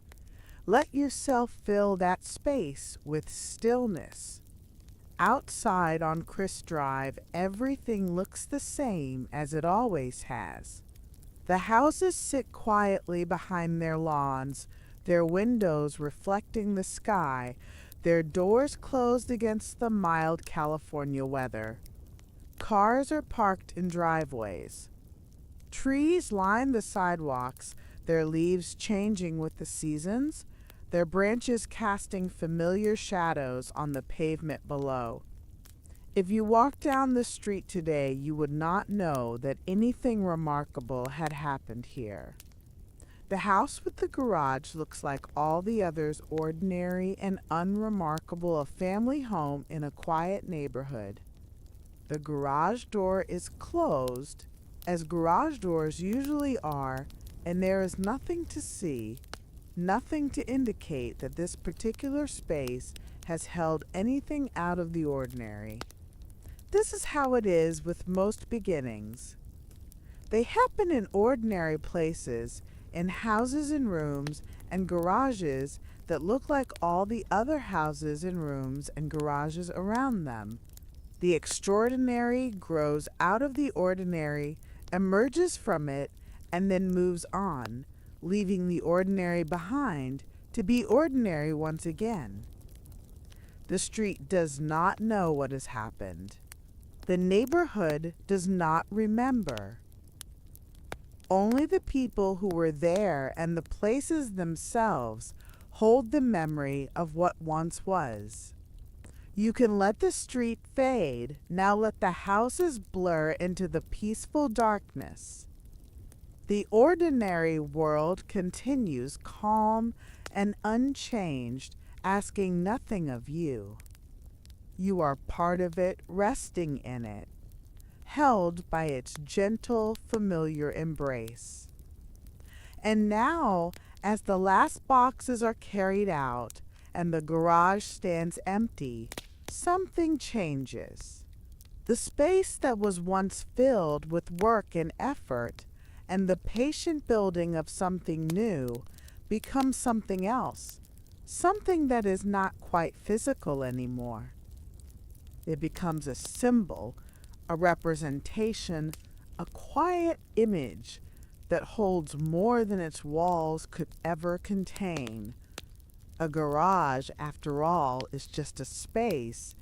Let yourself fill that space with stillness. Outside on Chris Drive, everything looks the same as it always has. The houses sit quietly behind their lawns, their windows reflecting the sky, their doors closed against the mild California weather. Cars are parked in driveways. Trees line the sidewalks, their leaves changing with the seasons, their branches casting familiar shadows on the pavement below. If you walked down the street today, you would not know that anything remarkable had happened here. The house with the garage looks like all the others, ordinary and unremarkable, a family home in a quiet neighborhood. The garage door is closed, as garage doors usually are, and there is nothing to see, nothing to indicate that this particular space has held anything out of the ordinary. This is how it is with most beginnings. They happen in ordinary places, in houses and rooms and garages that look like all the other houses and rooms and garages around them. The extraordinary grows out of the ordinary, emerges from it, and then moves on, leaving the ordinary behind to be ordinary once again. The street does not know what has happened. The neighborhood does not remember. Only the people who were there and the places themselves hold the memory of what once was. You can let the street fade, now let the houses blur into the peaceful darkness. The ordinary world continues calm and unchanged, asking nothing of you. You are part of it, resting in it, held by its gentle, familiar embrace. And now, as the last boxes are carried out and the garage stands empty, something changes. The space that was once filled with work and effort and the patient building of something new becomes something else, something that is not quite physical anymore. It becomes a symbol, a representation, a quiet image that holds more than its walls could ever contain. A garage, after all, is just a space.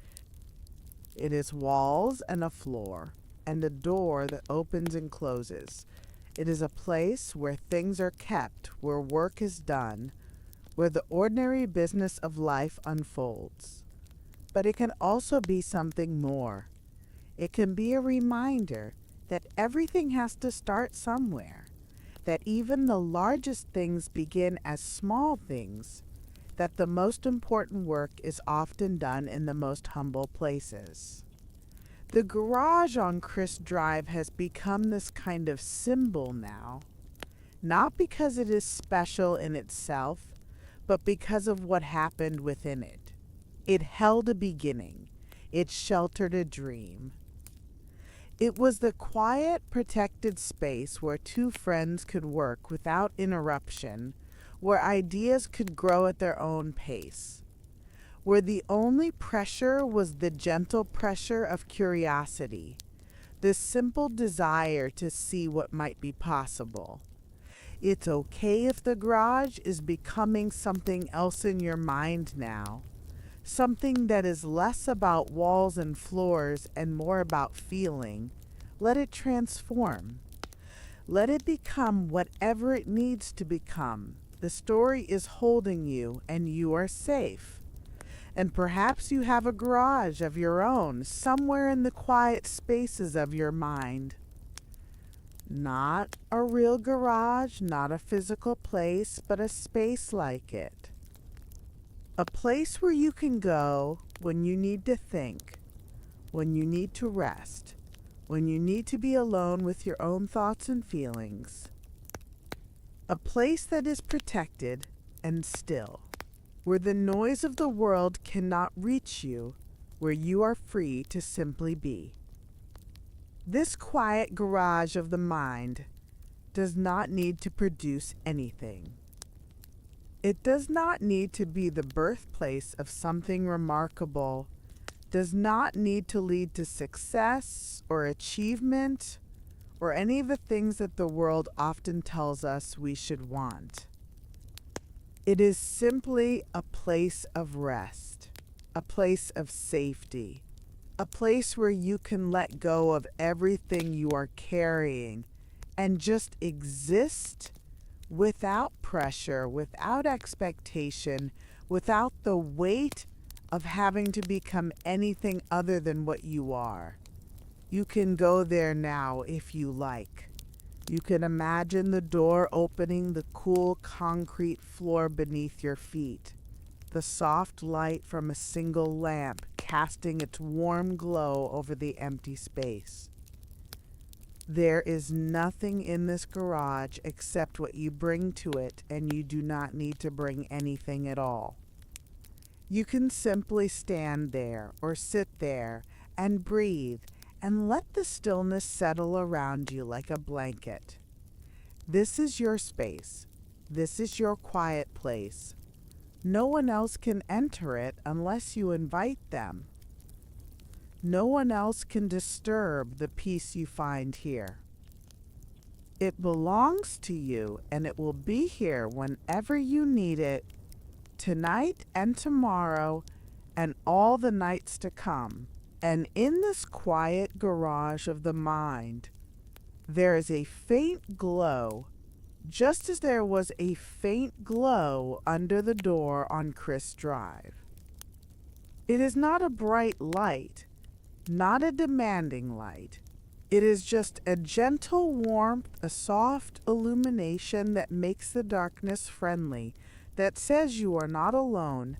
It is walls and a floor, and a door that opens and closes. It is a place where things are kept, where work is done, where the ordinary business of life unfolds. But it can also be something more. It can be a reminder that everything has to start somewhere, that even the largest things begin as small things, that the most important work is often done in the most humble places. The garage on Chris Drive has become this kind of symbol now, not because it is special in itself, but because of what happened within it. It held a beginning. It sheltered a dream. It was the quiet, protected space where two friends could work without interruption, where ideas could grow at their own pace, where the only pressure was the gentle pressure of curiosity, the simple desire to see what might be possible. It's okay if the garage is becoming something else in your mind now, something that is less about walls and floors and more about feeling. Let it transform. Let it become whatever it needs to become. The story is holding you, and you are safe. And perhaps you have a garage of your own somewhere in the quiet spaces of your mind. Not a real garage, not a physical place, but a space like it. A place where you can go when you need to think, when you need to rest, when you need to be alone with your own thoughts and feelings. A place that is protected and still, where the noise of the world cannot reach you, where you are free to simply be. This quiet garage of the mind does not need to produce anything. It does not need to be the birthplace of something remarkable, does not need to lead to success or achievement or any of the things that the world often tells us we should want. It is simply a place of rest, a place of safety, a place where you can let go of everything you are carrying and just exist without pressure, without expectation, without the weight of having to become anything other than what you are. You can go there now if you like. You can imagine the door opening, the cool concrete floor beneath your feet, the soft light from a single lamp casting its warm glow over the empty space. There is nothing in this garage except what you bring to it, and you do not need to bring anything at all. You can simply stand there or sit there and breathe and let the stillness settle around you like a blanket. This is your space. This is your quiet place. No one else can enter it unless you invite them. No one else can disturb the peace you find here. It belongs to you, and it will be here whenever you need it, tonight and tomorrow and all the nights to come. And in this quiet garage of the mind, there is a faint glow, just as there was a faint glow under the door on Chris Drive. It is not a bright light, not a demanding light. It is just a gentle warmth, a soft illumination that makes the darkness friendly, that says you are not alone,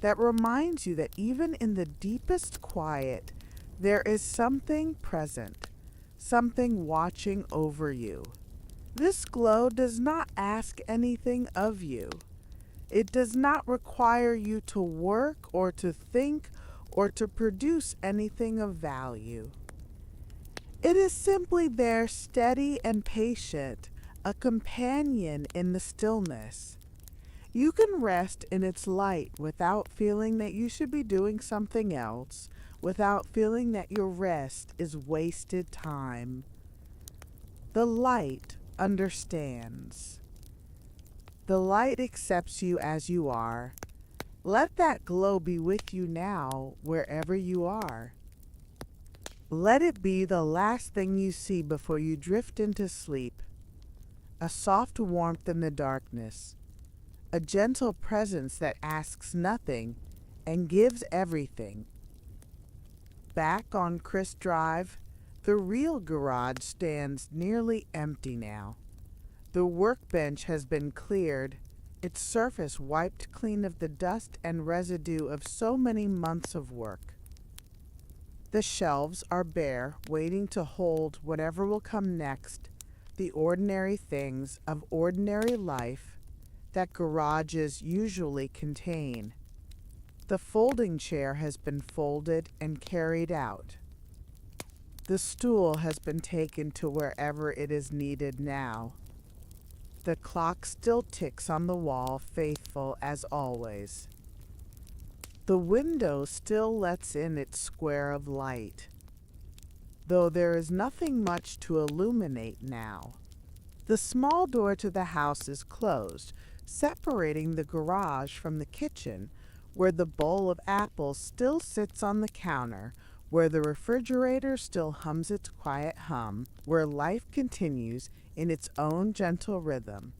that reminds you that even in the deepest quiet, there is something present, something watching over you. This glow does not ask anything of you. It does not require you to work or to think or to produce anything of value. It is simply there, steady and patient, a companion in the stillness. You can rest in its light without feeling that you should be doing something else, without feeling that your rest is wasted time. The light understands. The light accepts you as you are. Let that glow be with you now, wherever you are. Let it be the last thing you see before you drift into sleep. A soft warmth in the darkness. A gentle presence that asks nothing and gives everything. Back on Chris Drive, the real garage stands nearly empty now. The workbench has been cleared, its surface wiped clean of the dust and residue of so many months of work. The shelves are bare, waiting to hold whatever will come next, the ordinary things of ordinary life that garages usually contain. The folding chair has been folded and carried out. The stool has been taken to wherever it is needed now. The clock still ticks on the wall, faithful as always. The window still lets in its square of light, though there is nothing much to illuminate now. The small door to the house is closed, separating the garage from the kitchen, where the bowl of apples still sits on the counter, where the refrigerator still hums its quiet hum, where life continues in its own gentle rhythm.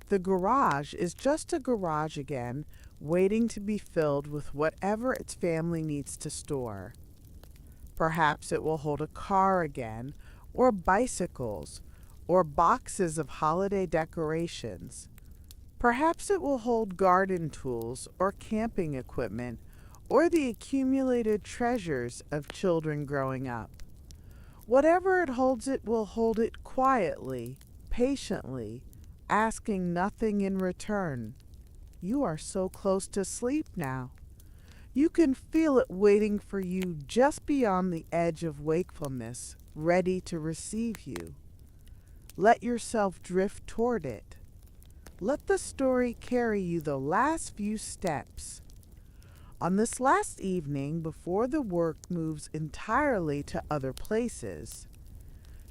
The garage is just a garage again, waiting to be filled with whatever its family needs to store. Perhaps it will hold a car again, or bicycles, or boxes of holiday decorations. Perhaps it will hold garden tools or camping equipment, or the accumulated treasures of children growing up. Whatever it holds, it will hold it quietly, patiently, asking nothing in return. You are so close to sleep now. You can feel it waiting for you just beyond the edge of wakefulness, ready to receive you. Let yourself drift toward it. Let the story carry you the last few steps. On this last evening, before the work moves entirely to other places,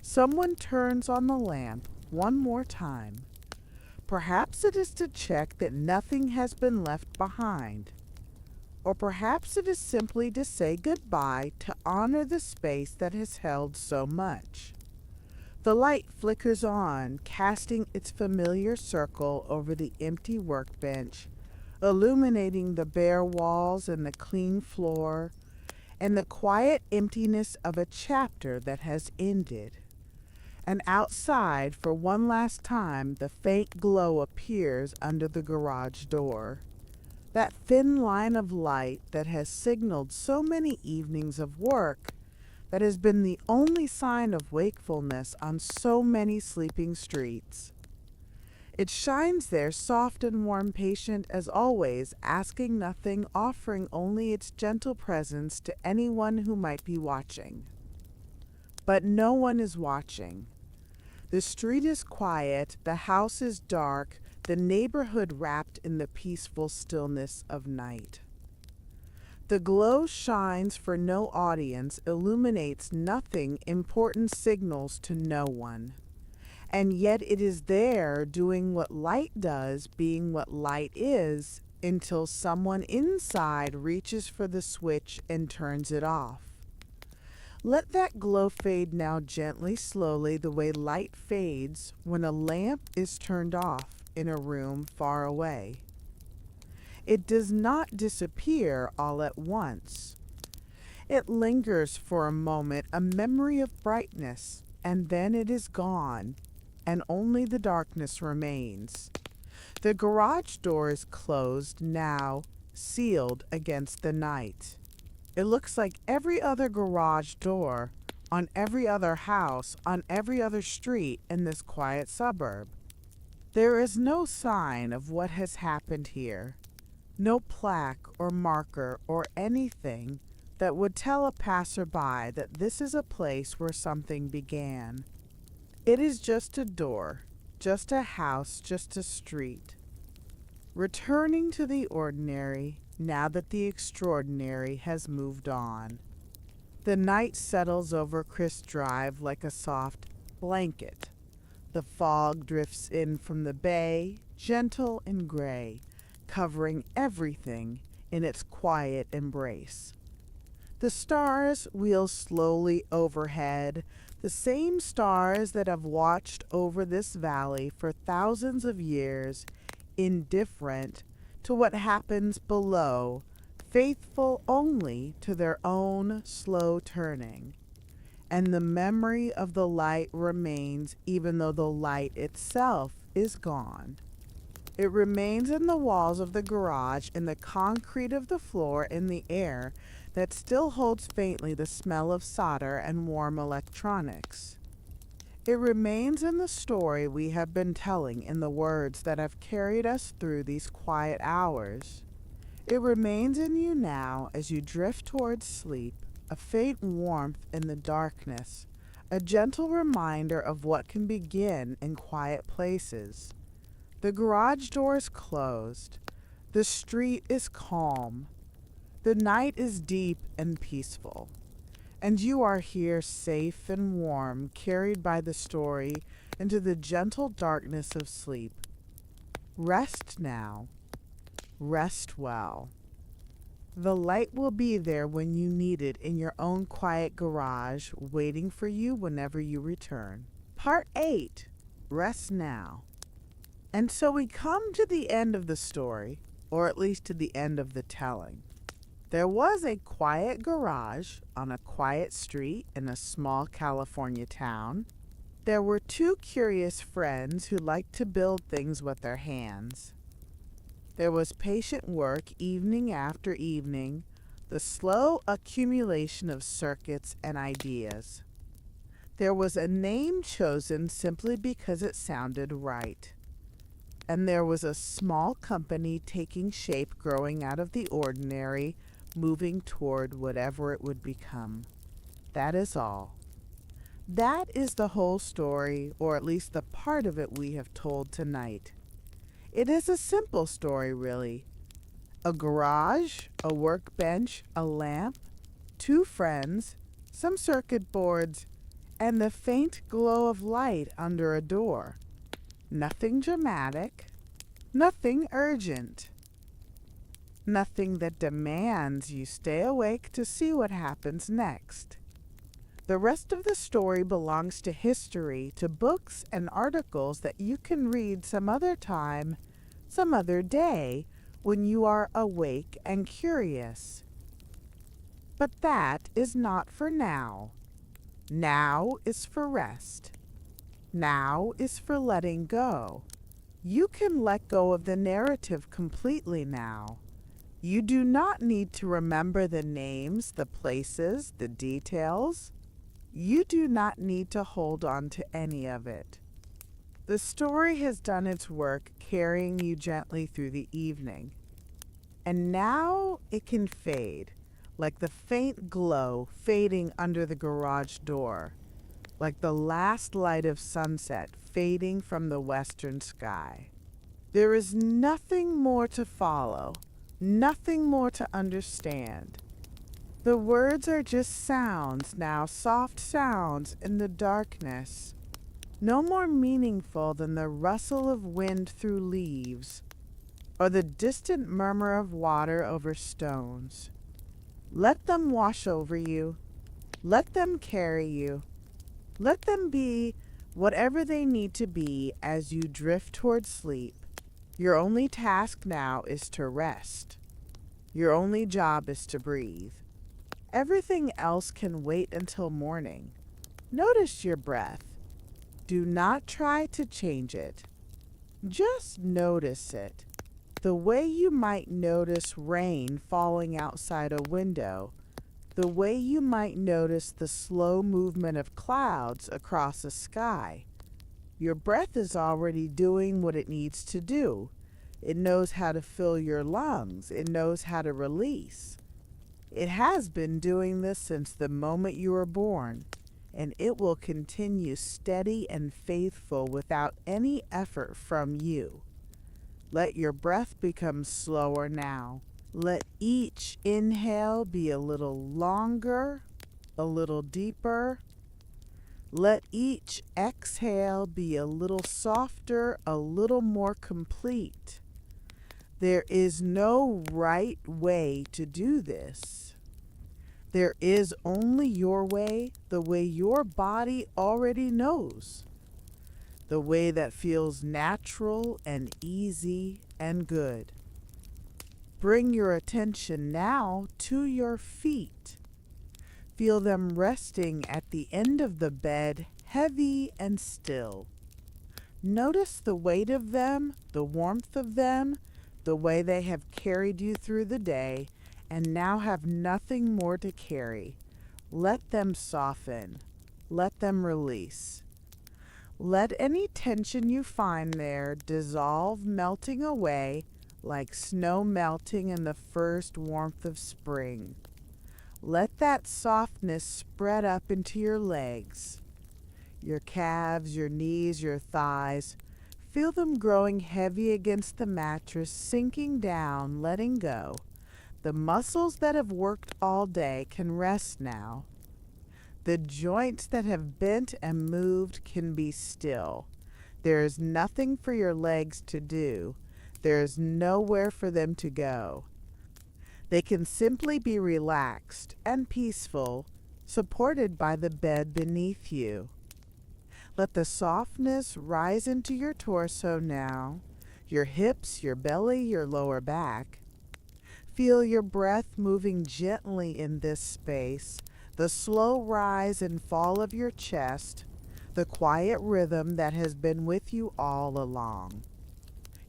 someone turns on the lamp one more time. Perhaps it is to check that nothing has been left behind, or perhaps it is simply to say goodbye to honor the space that has held so much. The light flickers on, casting its familiar circle over the empty workbench, illuminating the bare walls and the clean floor, and the quiet emptiness of a chapter that has ended. And outside, for one last time, the faint glow appears under the garage door. That thin line of light that has signaled so many evenings of work, that has been the only sign of wakefulness on so many sleeping streets. It shines there, soft and warm, patient as always, asking nothing, offering only its gentle presence to anyone who might be watching. But no one is watching. The street is quiet, the house is dark, the neighborhood wrapped in the peaceful stillness of night. The glow shines for no audience, illuminates nothing, important signals to no one. And yet it is there, doing what light does, being what light is, until someone inside reaches for the switch and turns it off. Let that glow fade now gently, slowly, the way light fades when a lamp is turned off in a room far away. It does not disappear all at once. It lingers for a moment, a memory of brightness, and then it is gone, and only the darkness remains. The garage door is closed now, sealed against the night. It looks like every other garage door on every other house on every other street in this quiet suburb. There is no sign of what has happened here, no plaque or marker or anything that would tell a passerby that this is a place where something began. It is just a door, just a house, just a street. Returning to the ordinary now that the extraordinary has moved on. The night settles over Chris Drive like a soft blanket. The fog drifts in from the bay, gentle and gray, covering everything in its quiet embrace. The stars wheel slowly overhead, the same stars that have watched over this valley for thousands of years, indifferent to what happens below, faithful only to their own slow turning. And the memory of the light remains even though the light itself is gone. It remains in the walls of the garage, in the concrete of the floor, in the air that still holds faintly the smell of solder and warm electronics. It remains in the story we have been telling, in the words that have carried us through these quiet hours. It remains in you now as you drift towards sleep, a faint warmth in the darkness, a gentle reminder of what can begin in quiet places. The garage door is closed. The street is calm. The night is deep and peaceful. And you are here safe and warm, carried by the story into the gentle darkness of sleep. Rest now. Rest well. The light will be there when you need it in your own quiet garage, waiting for you whenever you return. Part 8. Rest now. And so we come to the end of the story, or at least to the end of the telling. There was a quiet garage on a quiet street in a small California town. There were two curious friends who liked to build things with their hands. There was patient work evening after evening, the slow accumulation of circuits and ideas. There was a name chosen simply because it sounded right. And there was a small company taking shape, growing out of the ordinary, moving toward whatever it would become. That is all. That is the whole story, or at least the part of it we have told tonight. It is a simple story, really. A garage, a workbench, a lamp, two friends, some circuit boards, and the faint glow of light under a door. Nothing dramatic, nothing urgent, nothing that demands you stay awake to see what happens next. The rest of the story belongs to history, to books and articles that you can read some other time, some other day, when you are awake and curious. But that is not for now. Now is for rest. Now is for letting go. You can let go of the narrative completely now. You do not need to remember the names, the places, the details. You do not need to hold on to any of it. The story has done its work carrying you gently through the evening. And now it can fade, like the faint glow fading under the garage door, like the last light of sunset fading from the western sky. There is nothing more to follow, nothing more to understand. The words are just sounds now, soft sounds in the darkness, no more meaningful than the rustle of wind through leaves, or the distant murmur of water over stones. Let them wash over you. Let them carry you. Let them be whatever they need to be as you drift toward sleep. Your only task now is to rest. Your only job is to breathe. Everything else can wait until morning. Notice your breath. Do not try to change it. Just notice it. The way you might notice rain falling outside a window, the way you might notice the slow movement of clouds across a sky. Your breath is already doing what it needs to do. It knows how to fill your lungs. It knows how to release. It has been doing this since the moment you were born, and it will continue steady and faithful without any effort from you. Let your breath become slower now. Let each inhale be a little longer, a little deeper. Let each exhale be a little softer, a little more complete. There is no right way to do this. There is only your way, the way your body already knows. The way that feels natural and easy and good. Bring your attention now to your feet. Feel them resting at the end of the bed, heavy and still. Notice the weight of them, the warmth of them, the way they have carried you through the day, and now have nothing more to carry. Let them soften. Let them release. Let any tension you find there dissolve, melting away like snow melting in the first warmth of spring. Let that softness spread up into your legs, your calves, your knees, your thighs. Feel them growing heavy against the mattress, sinking down, letting go. The muscles that have worked all day can rest now. The joints that have bent and moved can be still. There is nothing for your legs to do. There is nowhere for them to go. They can simply be relaxed and peaceful, supported by the bed beneath you. Let the softness rise into your torso now, your hips, your belly, your lower back. Feel your breath moving gently in this space, the slow rise and fall of your chest, the quiet rhythm that has been with you all along.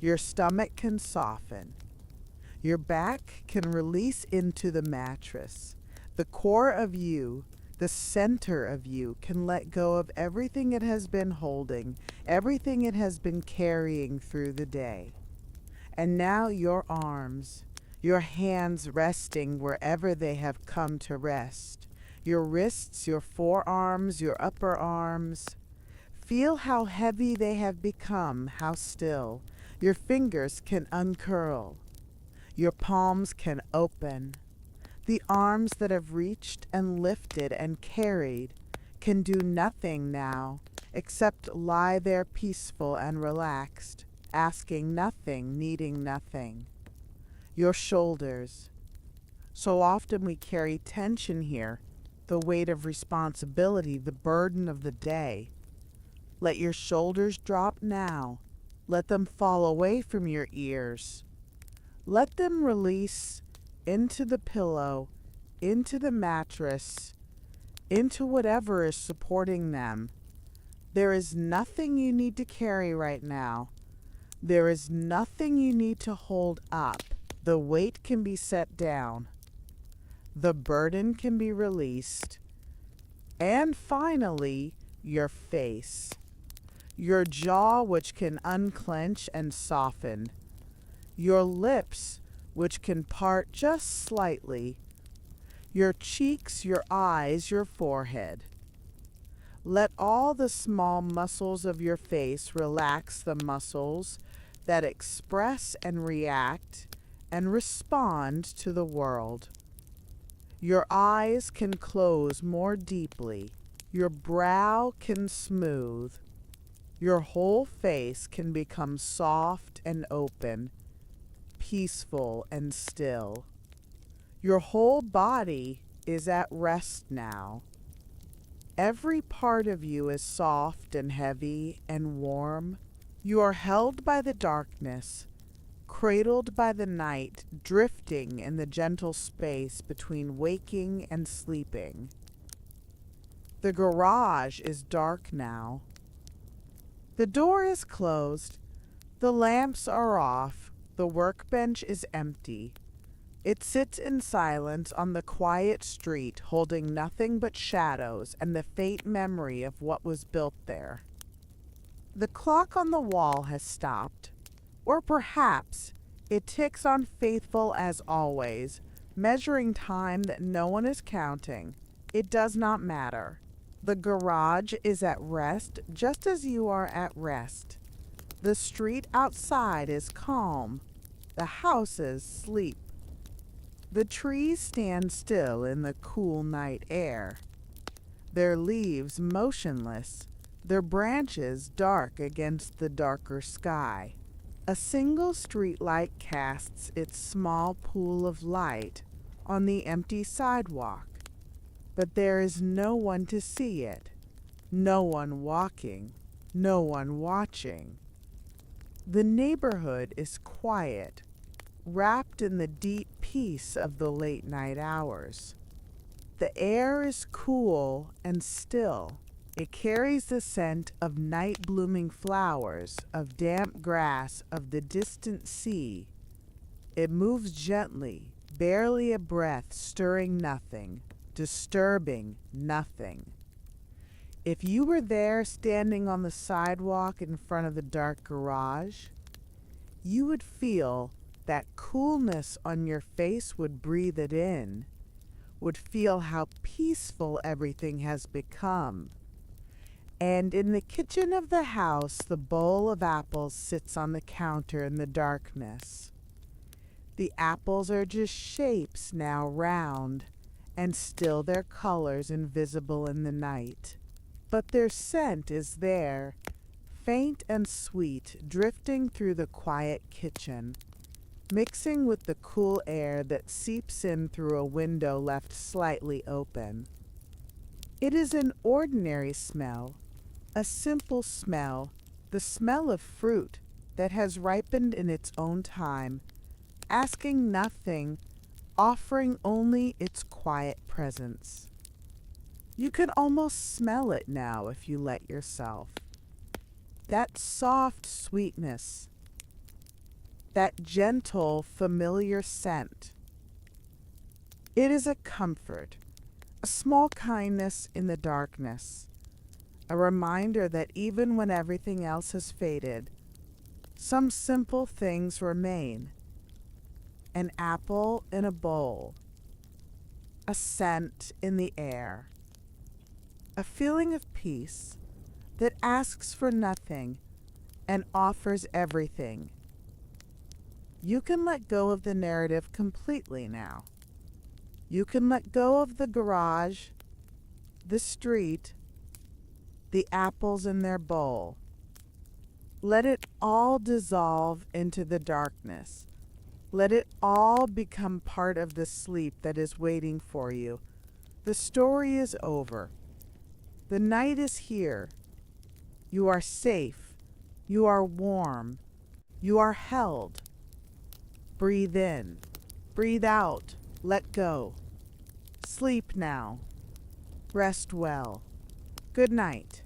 Your stomach can soften. Your back can release into the mattress. The core of you, the center of you, can let go of everything it has been holding, everything it has been carrying through the day. And now your arms, your hands resting wherever they have come to rest. Your wrists, your forearms, your upper arms. Feel how heavy they have become, how still. Your fingers can uncurl. Your palms can open. The arms that have reached and lifted and carried can do nothing now except lie there peaceful and relaxed, asking nothing, needing nothing. Your shoulders. So often we carry tension here, the weight of responsibility, the burden of the day. Let your shoulders drop now. Let them fall away from your ears. Let them release into the pillow, into the mattress, into whatever is supporting them. There is nothing you need to carry right now. There is nothing you need to hold up. The weight can be set down. The burden can be released. And finally, your face. Your jaw, which can unclench and soften. Your lips, which can part just slightly. Your cheeks, your eyes, your forehead. Let all the small muscles of your face relax, the muscles that express and react and respond to the world. Your eyes can close more deeply. Your brow can smooth. Your whole face can become soft and open, peaceful and still. Your whole body is at rest now. Every part of you is soft and heavy and warm. You are held by the darkness, cradled by the night, drifting in the gentle space between waking and sleeping. The garage is dark now. The door is closed. The lamps are off. The workbench is empty. It sits in silence on the quiet street, holding nothing but shadows and the faint memory of what was built there. The clock on the wall has stopped, or perhaps it ticks on faithful as always, measuring time that no one is counting. It does not matter. The garage is at rest just as you are at rest. The street outside is calm. The houses sleep. The trees stand still in the cool night air, their leaves motionless, their branches dark against the darker sky. A single streetlight casts its small pool of light on the empty sidewalk, but there is no one to see it, no one walking, no one watching. The neighborhood is quiet, wrapped in the deep peace of the late night hours. The air is cool and still. It carries the scent of night-blooming flowers, of damp grass, of the distant sea. It moves gently, barely a breath, stirring nothing, disturbing nothing. If you were there standing on the sidewalk in front of the dark garage, you would feel that coolness on your face, would breathe it in, would feel how peaceful everything has become. And in the kitchen of the house, the bowl of apples sits on the counter in the darkness. The apples are just shapes now, round, and still their colors invisible in the night. But their scent is there, faint and sweet, drifting through the quiet kitchen, mixing with the cool air that seeps in through a window left slightly open. It is an ordinary smell, a simple smell, the smell of fruit that has ripened in its own time, asking nothing, offering only its quiet presence. You can almost smell it now if you let yourself. That soft sweetness, that gentle, familiar scent. It is a comfort, a small kindness in the darkness, a reminder that even when everything else has faded, some simple things remain. An apple in a bowl, a scent in the air, a feeling of peace that asks for nothing and offers everything. You can let go of the narrative completely now. You can let go of the garage, the street, the apples in their bowl. Let it all dissolve into the darkness. Let it all become part of the sleep that is waiting for you. The story is over. The night is here. You are safe. You are warm. You are held. Breathe in. Breathe out. Let go. Sleep now. Rest well. Good night.